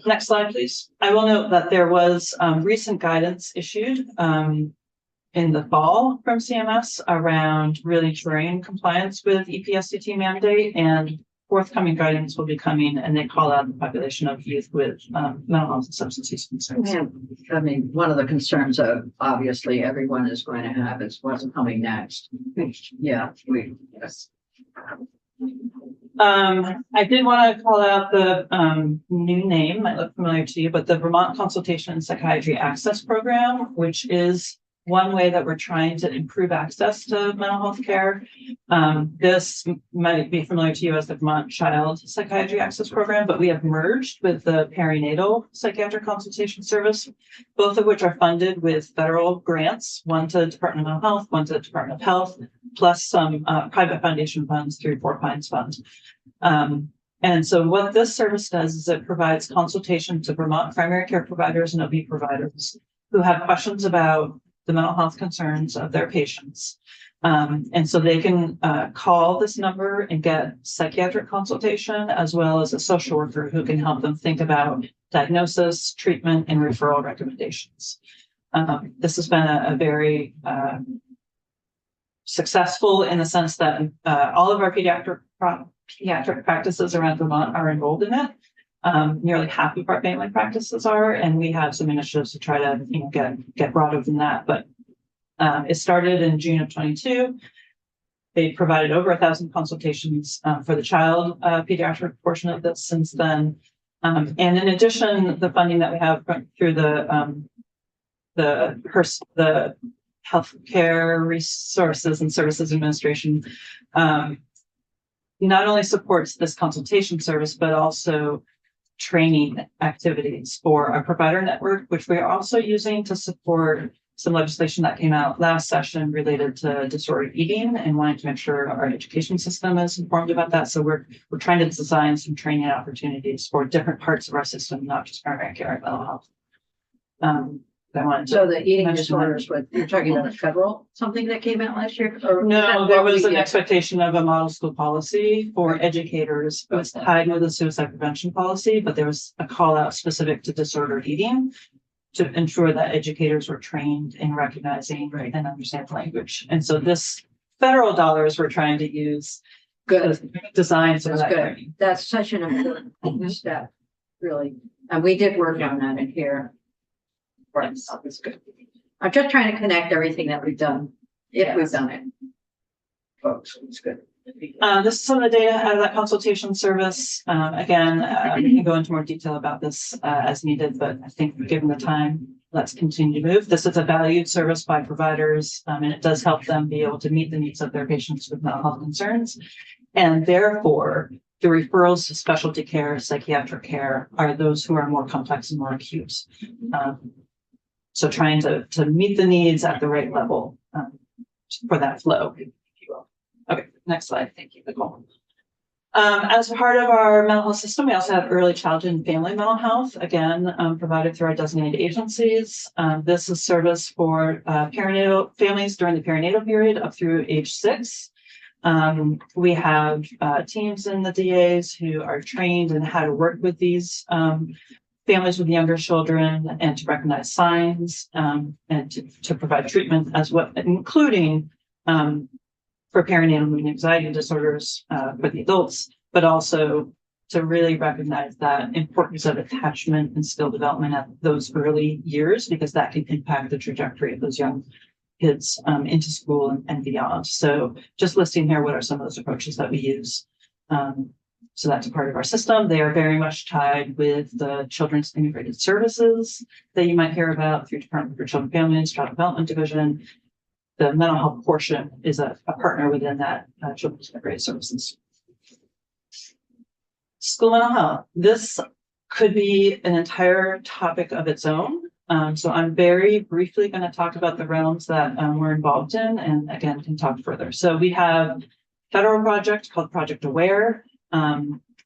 Speaker 8: Next slide, please. I will note that there was recent guidance issued in the fall from CMS around really ensuring compliance with EPSCT mandate, and forthcoming guidance will be coming, and they call out the population of youth with mental health and substance use concerns.
Speaker 1: Yeah, I mean, one of the concerns of obviously everyone is going to have is what's coming next. Yeah, yes.
Speaker 8: I did want to call out the new name, might look familiar to you, but the Vermont Consultation and Psychiatry Access Program, which is one way that we're trying to improve access to mental health care. This might be familiar to you as the Vermont Child Psychiatry Access Program, but we have merged with the Perinatal Psychiatric Consultation Service, both of which are funded with federal grants, one to the Department of Mental Health, one to the Department of Health, plus some private foundation funds through Four Pines Fund. And so what this service does is it provides consultation to Vermont primary care providers and OB providers who have questions about the mental health concerns of their patients. And so they can call this number and get psychiatric consultation, as well as a social worker who can help them think about diagnosis, treatment, and referral recommendations. This has been a very successful in the sense that all of our pediatric practices around Vermont are enrolled in it. Nearly half of our family practices are, and we have some initiatives to try to get broader than that. But it started in June of 22. They provided over 1,000 consultations for the child pediatric portion of this since then. And in addition, the funding that we have through the Healthcare Resources and Services Administration not only supports this consultation service, but also training activities for our provider network, which we are also using to support some legislation that came out last session related to disordered eating, and wanting to make sure our education system is informed about that. So we're trying to design some training opportunities for different parts of our system, not just primary care and mental health.
Speaker 1: So the eating disorders, what you're talking about, a federal something that came out last year? Or
Speaker 8: No,
Speaker 1: that
Speaker 8: there
Speaker 1: what
Speaker 8: was
Speaker 1: we
Speaker 8: an
Speaker 1: did?
Speaker 8: expectation of a model school policy for educators. It was tied with a suicide prevention policy, but there was a call out specific to disordered eating to ensure that educators were trained in recognizing and understand language. And so this federal dollars we're trying to use
Speaker 1: Good.
Speaker 8: to design some of
Speaker 1: That's
Speaker 8: that
Speaker 1: good.
Speaker 8: training.
Speaker 1: That's such an important step, really. And we did work on that in here. Right, so that's good. I'm just trying to connect everything that we've done, if we've done it. Folks, it's good.
Speaker 8: This is some of the data out of that consultation service. Again, we can go into more detail about this as needed, but I think given the time, let's continue to move. This is a valued service by providers, and it does help them be able to meet the needs of their patients with mental health concerns. And therefore, the referrals to specialty care, psychiatric care are those who are more complex and more acute. So trying to meet the needs at the right level for that flow, if you will. Okay, next slide. Thank you, Nicole. As part of our mental health system, we also have early childhood and family mental health, again, provided through our designated agencies. This is service for perinatal families during the perinatal period up through age 6. We have teams in the DAs who are trained in how to work with these families with younger children and to recognize signs and to provide treatment as well, including for perinatal mood and anxiety disorders for the adults, but also to really recognize that importance of attachment and skill development at those early years, because that can impact the trajectory of those young kids into school and beyond. So just listing here, what are some of those approaches that we use? So that's a part of our system. They are very much tied with the Children's Integrated Services that you might hear about through Department for Children and Families, Child Development Division. The mental health portion is a partner within that Children's Integrated Services. School mental health. This could be an entire topic of its own. So I'm very briefly going to talk about the realms that we're involved in, and again, can talk further. So we have a federal project called Project Aware,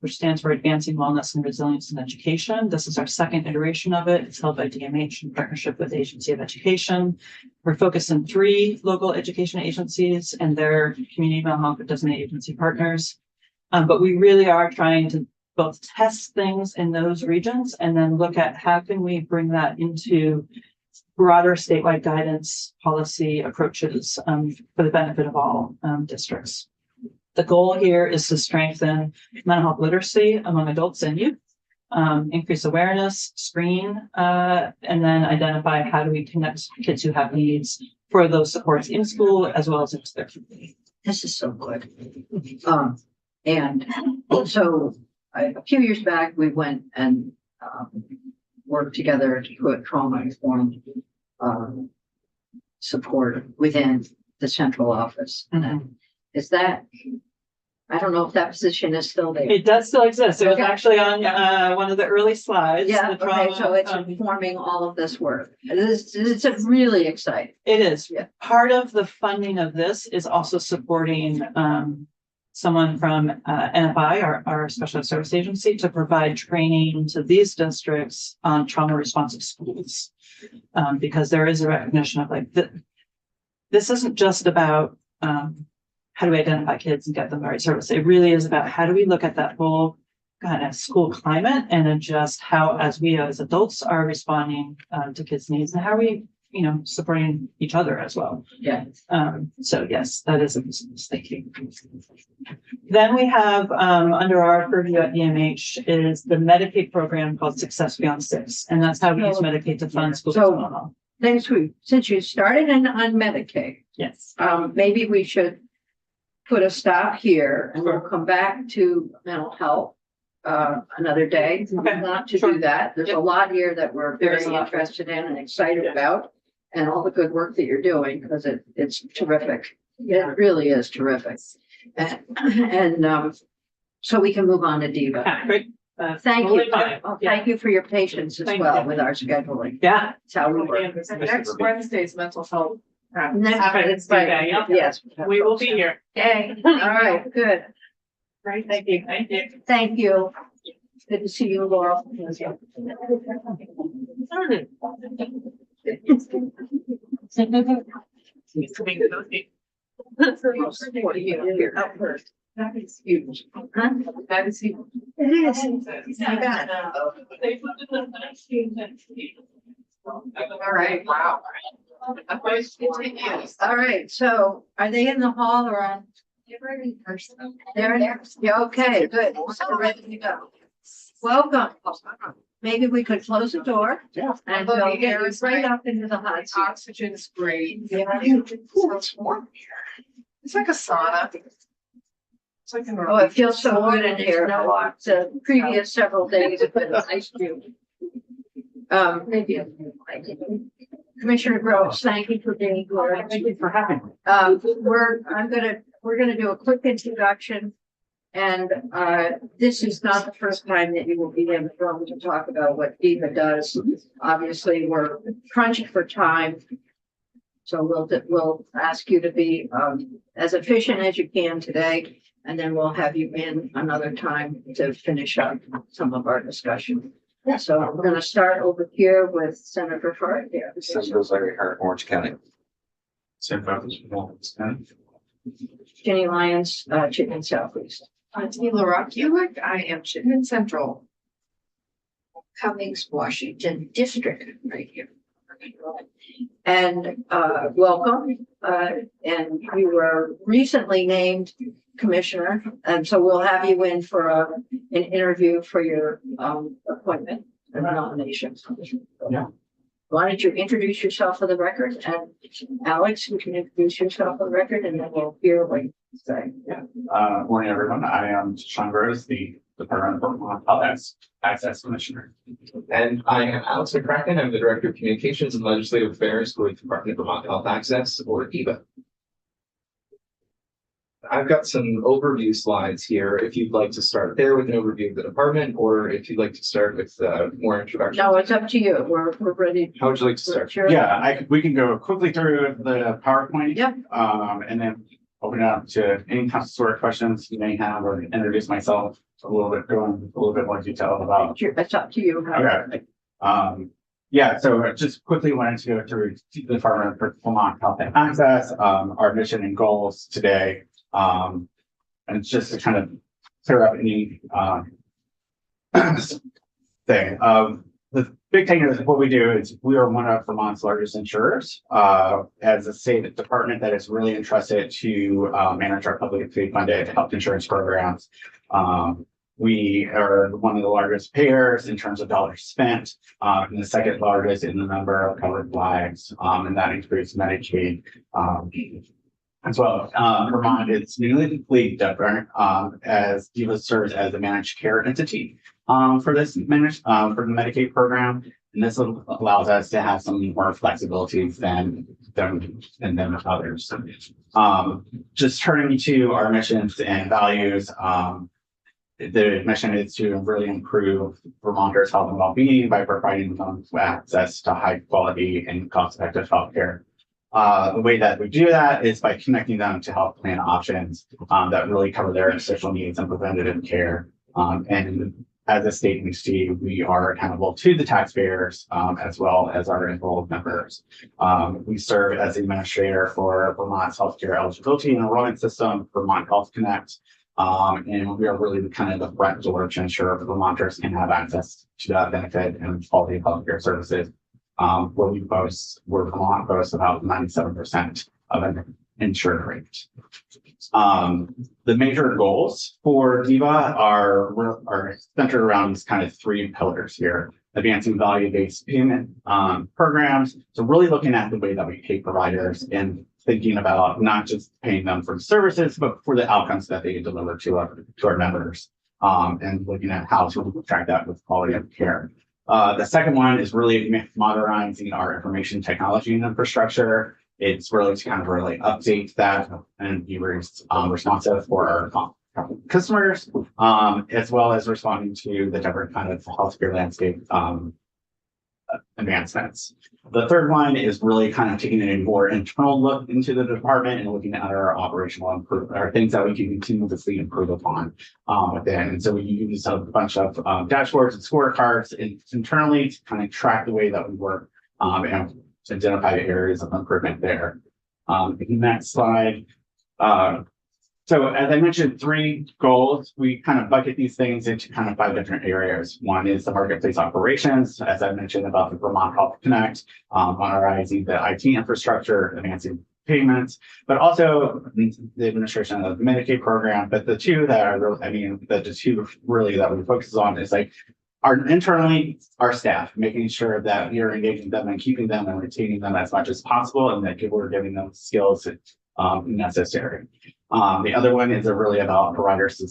Speaker 8: which stands for Advancing Wellness and Resilience in Education. This is our second iteration of it. It's held by DMH in partnership with the Agency of Education. We're focused on 3 local education agencies and their community mental health or designated agency partners. But we really are trying to both test things in those regions and then look at how can we bring that into broader statewide guidance policy approaches for the benefit of all districts. The goal here is to strengthen mental health literacy among adults and youth, increase awareness, screen, and then identify how do we connect kids who have needs for those supports in school as well as into their community.
Speaker 1: This is so good. And so a few years back, we went and worked together to put trauma-informed support within the central office.
Speaker 8: Mhm.
Speaker 1: Is that, I don't know if that position is still there.
Speaker 8: It does still exist. It was
Speaker 1: Okay.
Speaker 8: actually on one of the early slides.
Speaker 1: Yeah,
Speaker 8: the
Speaker 1: okay, so
Speaker 8: trauma,
Speaker 1: it's informing all of this work. It's a really exciting.
Speaker 8: It is.
Speaker 1: Yeah.
Speaker 8: Part of the funding of this is also supporting someone from NFI, our special ed service agency, to provide training to these districts on trauma responsive schools. Because there is a recognition of like this isn't just about how do we identify kids and get them the right service. It really is about how do we look at that whole kind of school climate and adjust how, as we as adults are responding to kids' needs, and how are we, supporting each other as well.
Speaker 1: Yeah.
Speaker 8: So yes, that is a business. Thank you. Then we have under our purview at EMH is the Medicaid program called Success Beyond Six, and that's how we use Medicaid to fund schools.
Speaker 1: So- since you started on Medicaid,
Speaker 8: Yes.
Speaker 1: maybe we should put a stop here and we'll come back to mental health another day. We
Speaker 8: Okay,
Speaker 1: want to
Speaker 8: sure.
Speaker 1: do that. There's a
Speaker 8: Yep.
Speaker 1: lot here that we're
Speaker 8: There
Speaker 1: very
Speaker 8: is a lot.
Speaker 1: interested in and excited about, and all the good work that you're doing, because it's terrific. It really is terrific. And so we can move on to Diva.
Speaker 8: Yeah, great.
Speaker 1: Thank
Speaker 8: Totally
Speaker 1: you.
Speaker 8: fine.
Speaker 1: Oh,
Speaker 8: Yeah.
Speaker 1: thank you for your patience as
Speaker 8: Thank
Speaker 1: well
Speaker 8: you.
Speaker 1: with our scheduling.
Speaker 8: Yeah.
Speaker 1: That's how we work.
Speaker 5: And next Wednesday's mental health.
Speaker 1: Next,
Speaker 7: Wednesday,
Speaker 1: right,
Speaker 7: yeah.
Speaker 1: yes.
Speaker 7: We will be here.
Speaker 1: Yay. All right, good.
Speaker 7: Right, thank you, thank you.
Speaker 1: Thank you. Good to see you, Laurel. Up first.
Speaker 5: That is huge.
Speaker 1: Huh?
Speaker 5: That is huge.
Speaker 1: It is.
Speaker 5: All right, wow. Continues.
Speaker 1: All right, so are they in the hall or on? They're in there. Yeah, okay, good. So ready to go. Welcome. Maybe we could close the door.
Speaker 3: Yeah.
Speaker 1: And
Speaker 5: Although
Speaker 1: we'll
Speaker 5: the
Speaker 1: get
Speaker 5: air
Speaker 1: you
Speaker 5: is
Speaker 1: right
Speaker 5: right.
Speaker 1: up into the hot seat.
Speaker 5: Oxygen's great.
Speaker 1: Yeah.
Speaker 5: It's warm here. It's like a sauna. It's like an.
Speaker 1: Oh, it feels so good in here. The previous several days have been nice too. Commissioner Groves, thank you for being here.
Speaker 6: Thank you for having me.
Speaker 1: We're gonna do a quick introduction. And, this is not the first time that you will be in the room to talk about what Diva does. Obviously, we're crunched for time. So we'll ask you to be, as efficient as you can today. And then we'll have you in another time to finish up some of our discussion. So we're gonna start over here with Senator Hart here.
Speaker 3: Senator Larry Hart, Orange County.
Speaker 4: Same focus.
Speaker 1: Jenny Lyons, Chittenden Southeast.
Speaker 5: Tila Rock-Ulick, I am Chittenden Central.
Speaker 1: Cummings, Washington District, right here. And, welcome, and you were recently named commissioner, and so we'll have you in for an interview for your, appointment and nomination.
Speaker 6: Yeah.
Speaker 1: Why don't you introduce yourself for the record, and Alex, you can introduce yourself for the record, and then we'll hear what you say.
Speaker 6: Morning, everyone. I am Sean Groves, the Department of Health Access Commissioner.
Speaker 9: And I am Alex McCracken. I'm the Director of Communications and Legislative Affairs for the Department of Vermont Health Access, or DEVA. I've got some overview slides here. If you'd like to start there with an overview of the department, or if you'd like to start with more introduction.
Speaker 1: No, it's up to you. We're ready.
Speaker 9: How would you like to start?
Speaker 1: Sure.
Speaker 6: Yeah, we can go quickly through the PowerPoint.
Speaker 1: Yep.
Speaker 6: And then open it up to any sort of questions you may have, or introduce myself a little bit, go into a little bit more detail about.
Speaker 1: It's up to you.
Speaker 6: Okay. Yeah, so just quickly wanted to go through the Department of Vermont Health and Access, our mission and goals today. And just to kind of clear up any thing. The big thing is what we do is we are one of Vermont's largest insurers, as a state department that is really entrusted to manage our publicly funded health insurance programs. We are one of the largest payers in terms of dollars spent, and the second largest in the number of covered lives, and that includes Medicaid as well. Vermont is newly different, as DEVA serves as a managed care entity for this for the Medicaid program, and this allows us to have some more flexibility than them and then others. Just turning to our missions and values, the mission is to really improve Vermonters' health and well-being by providing them with access to high quality and cost-effective healthcare. The way that we do that is by connecting them to health plan options that really cover their essential needs and preventative care. And as a state agency, we are accountable to the taxpayers as well as our enrolled members. We serve as administrator for Vermont's healthcare eligibility and enrollment system, Vermont Health Connect. And we are really kind of the front door to ensure Vermonters can have access to that benefit and quality of healthcare services. Where Vermont boasts about 97% of an insured rate. The major goals for DIVA are centered around these kind of three pillars here: advancing value-based payment programs. So really looking at the way that we pay providers and thinking about not just paying them for services, but for the outcomes that they deliver to our members, and looking at how to track that with quality of care. The second one is really modernizing our information technology and infrastructure. It's really to kind of really update that and be responsive for our customers, as well as responding to the different kind of healthcare landscape advancements. The third one is really kind of taking a more internal look into the department and looking at our operational improvement, or things that we can continuously improve upon within. And so we use a bunch of dashboards and scorecards internally to kind of track the way that we work and to identify the areas of improvement there. Next slide. So as I mentioned, three goals. We kind of bucket these things into kind of 5 different areas. One is the marketplace operations, as I mentioned about the Vermont Health Connect, modernizing the IT infrastructure, advancing payments, but also the administration of the Medicaid program. But the two that are really, the two really that we focus on is like our staff, making sure that we are engaging them and keeping them and retaining them as much as possible, and that we're giving them skills necessary. The other one is really about providers.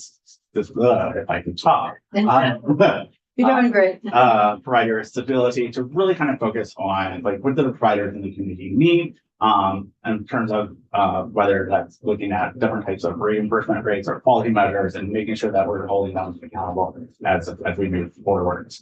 Speaker 6: If I can talk,
Speaker 1: You're doing great.
Speaker 6: Provider stability to really kind of focus on like what do the providers in the community need, in terms of whether that's looking at different types of reimbursement rates or quality measures and making sure that we're holding them accountable as we move forward.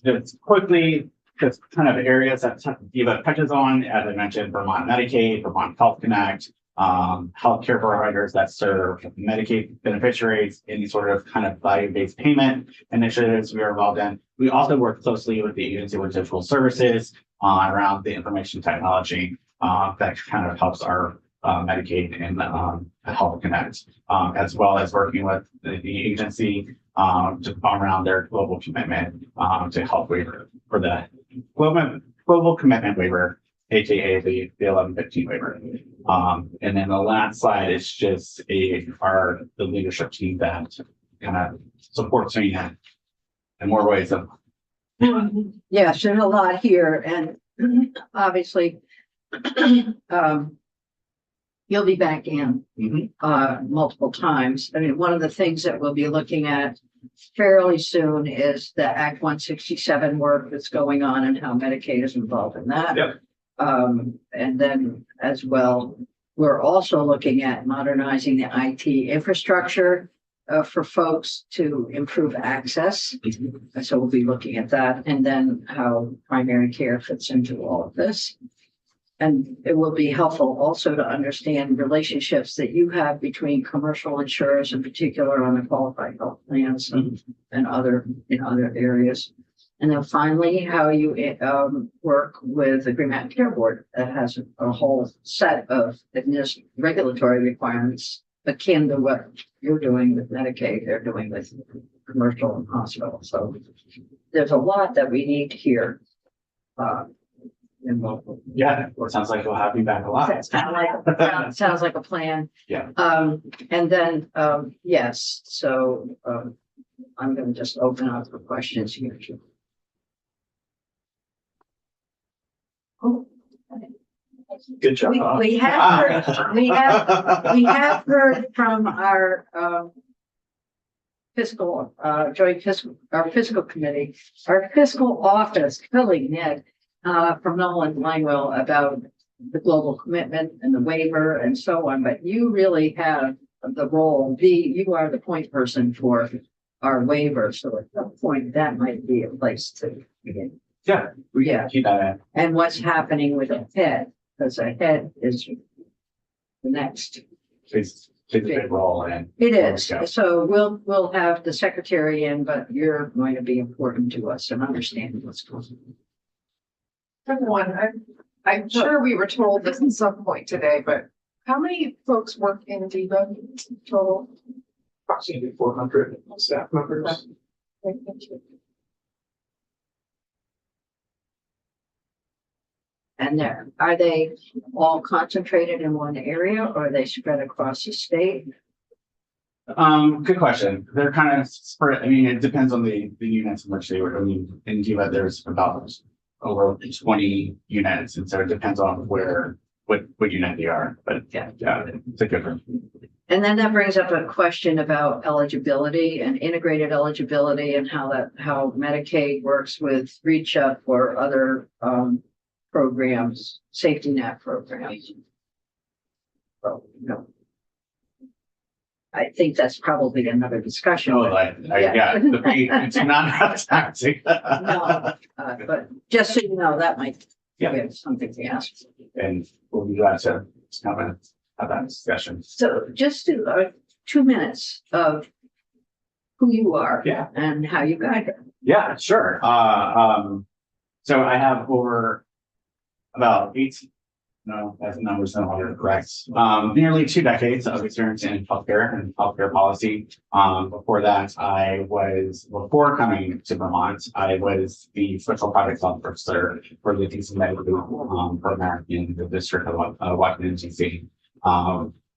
Speaker 6: Just quickly, just kind of areas that DIVA touches on, as I mentioned, Vermont Medicaid, Vermont Health Connect, healthcare providers that serve Medicaid beneficiaries, any sort of kind of value-based payment initiatives we are involved in. We also work closely with the Agency for Digital Services around the information technology that kind of helps our Medicaid and Health Connect, as well as working with the agency around their global commitment to help waiver for the global commitment waiver, aka the 1115 waiver. And then the last slide is just the leadership team that kind of supports me in more ways of.
Speaker 1: Yes, there's a lot here, and obviously, you'll be back in multiple times. I mean, one of the things that we'll be looking at fairly soon is the Act 167 work that's going on and how Medicaid is involved in that.
Speaker 6: Yep.
Speaker 1: And then as well, we're also looking at modernizing the IT infrastructure for folks to improve access. So we'll be looking at that, and then how primary care fits into all of this. And it will be helpful also to understand relationships that you have between commercial insurers, in particular on the qualified health plans and other areas. And then finally, how you work with the Green Mountain Care Board that has a whole set of regulatory requirements akin to what you're doing with Medicaid, they're doing with commercial and hospital. So there's a lot that we need here.
Speaker 6: Yeah, it sounds like we'll have you back a lot.
Speaker 1: Sounds like a plan.
Speaker 6: Yeah.
Speaker 1: And then, yes, so I'm going to just open up for questions here.
Speaker 6: Good job.
Speaker 1: We have heard from our fiscal committee, our fiscal office, Billy Ned, from Nolan Langwell about the global commitment and the waiver and so on, but you really have the role, you are the point person for our waiver, so at some point that might be a place to begin.
Speaker 6: Yeah. We
Speaker 1: Yeah.
Speaker 6: can keep that in.
Speaker 1: And what's happening with the head, because the head is the next.
Speaker 6: Plays a big role in.
Speaker 1: It is,
Speaker 6: Yeah.
Speaker 1: so we'll have the secretary in, but you're going to be important to us and understand what's going on.
Speaker 5: Everyone, I'm sure we were told this at some point today, but how many folks work in DEVA total?
Speaker 4: Approximately 400 staff members.
Speaker 5: Thank you.
Speaker 1: And are they all concentrated in one area or are they spread across the state?
Speaker 6: Good question. They're kind of spread. I mean, it depends on the units in which they were. I mean, in DEVA, there's about over 20 units, and so it depends on what unit they are. But yeah, it's a good one.
Speaker 1: And then that brings up a question about eligibility and integrated eligibility and how Medicaid works with Reach Up or other programs, safety net programs. Well, no. I think that's probably another discussion.
Speaker 6: Oh,
Speaker 1: but-
Speaker 6: yeah, it's not tactic.
Speaker 1: No, but just so you know, that might
Speaker 6: Yeah.
Speaker 1: be something to ask.
Speaker 6: And we'll be glad to just kind of have that discussion.
Speaker 1: So just do 2 minutes of who you are.
Speaker 6: Yeah.
Speaker 1: And how you got here.
Speaker 6: Yeah, sure. So I have over about 18, no, that number's no longer correct. Nearly 2 decades of experience in healthcare and healthcare policy. Before that, before coming to Vermont, I was the special projects officer for the DC Medical program in the district of Washington, DC.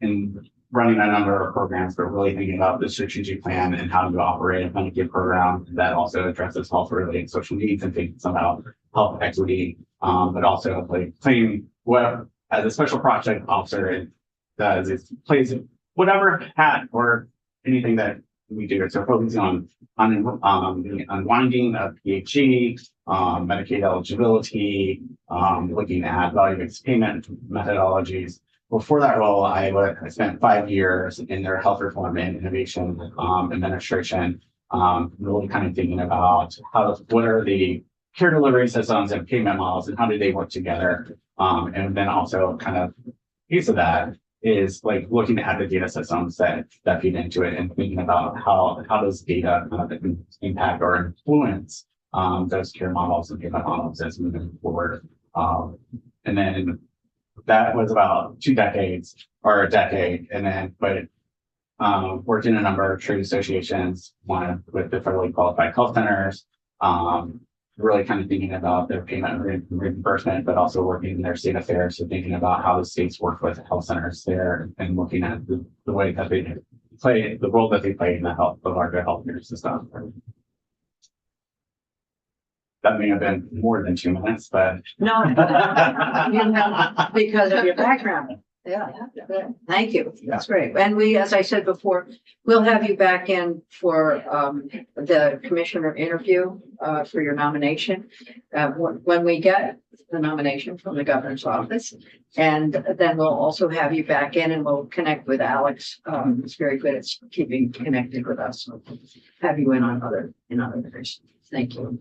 Speaker 6: And running a number of programs, but really thinking about the strategic plan and how to operate a Medicaid program that also addresses health-related social needs and thinking about health equity, but also playing what as a special project officer it does is plays whatever hat or anything that we do. So focusing on the unwinding of PHE, Medicaid eligibility, looking at value-based payment methodologies. Before that role, I spent 5 years in their health reform and innovation administration, really kind of thinking about what are the care delivery systems and payment models and how do they work together. And then also kind of piece of that is like looking at the data systems that feed into it and thinking about how does data kind of impact or influence those care models and payment models as moving forward. And then that was about 2 decades or a decade. And then, worked in a number of trade associations, one with the federally qualified health centers, really kind of thinking about their payment reimbursement, but also working in their state affairs. So thinking about how the states work with health centers there and looking at the way that they play, the role that they play in the larger healthcare system. That may have been more than 2 minutes, but.
Speaker 1: No, you know, because of your background. Yeah, good. Thank you. That's great. And as I said before, we'll have you back in for the commissioner interview for your nomination when we get the nomination from the governor's office. And then we'll also have you back in and we'll connect with Alex. He's very good at keeping connected with us. So have you in on other areas. Thank you.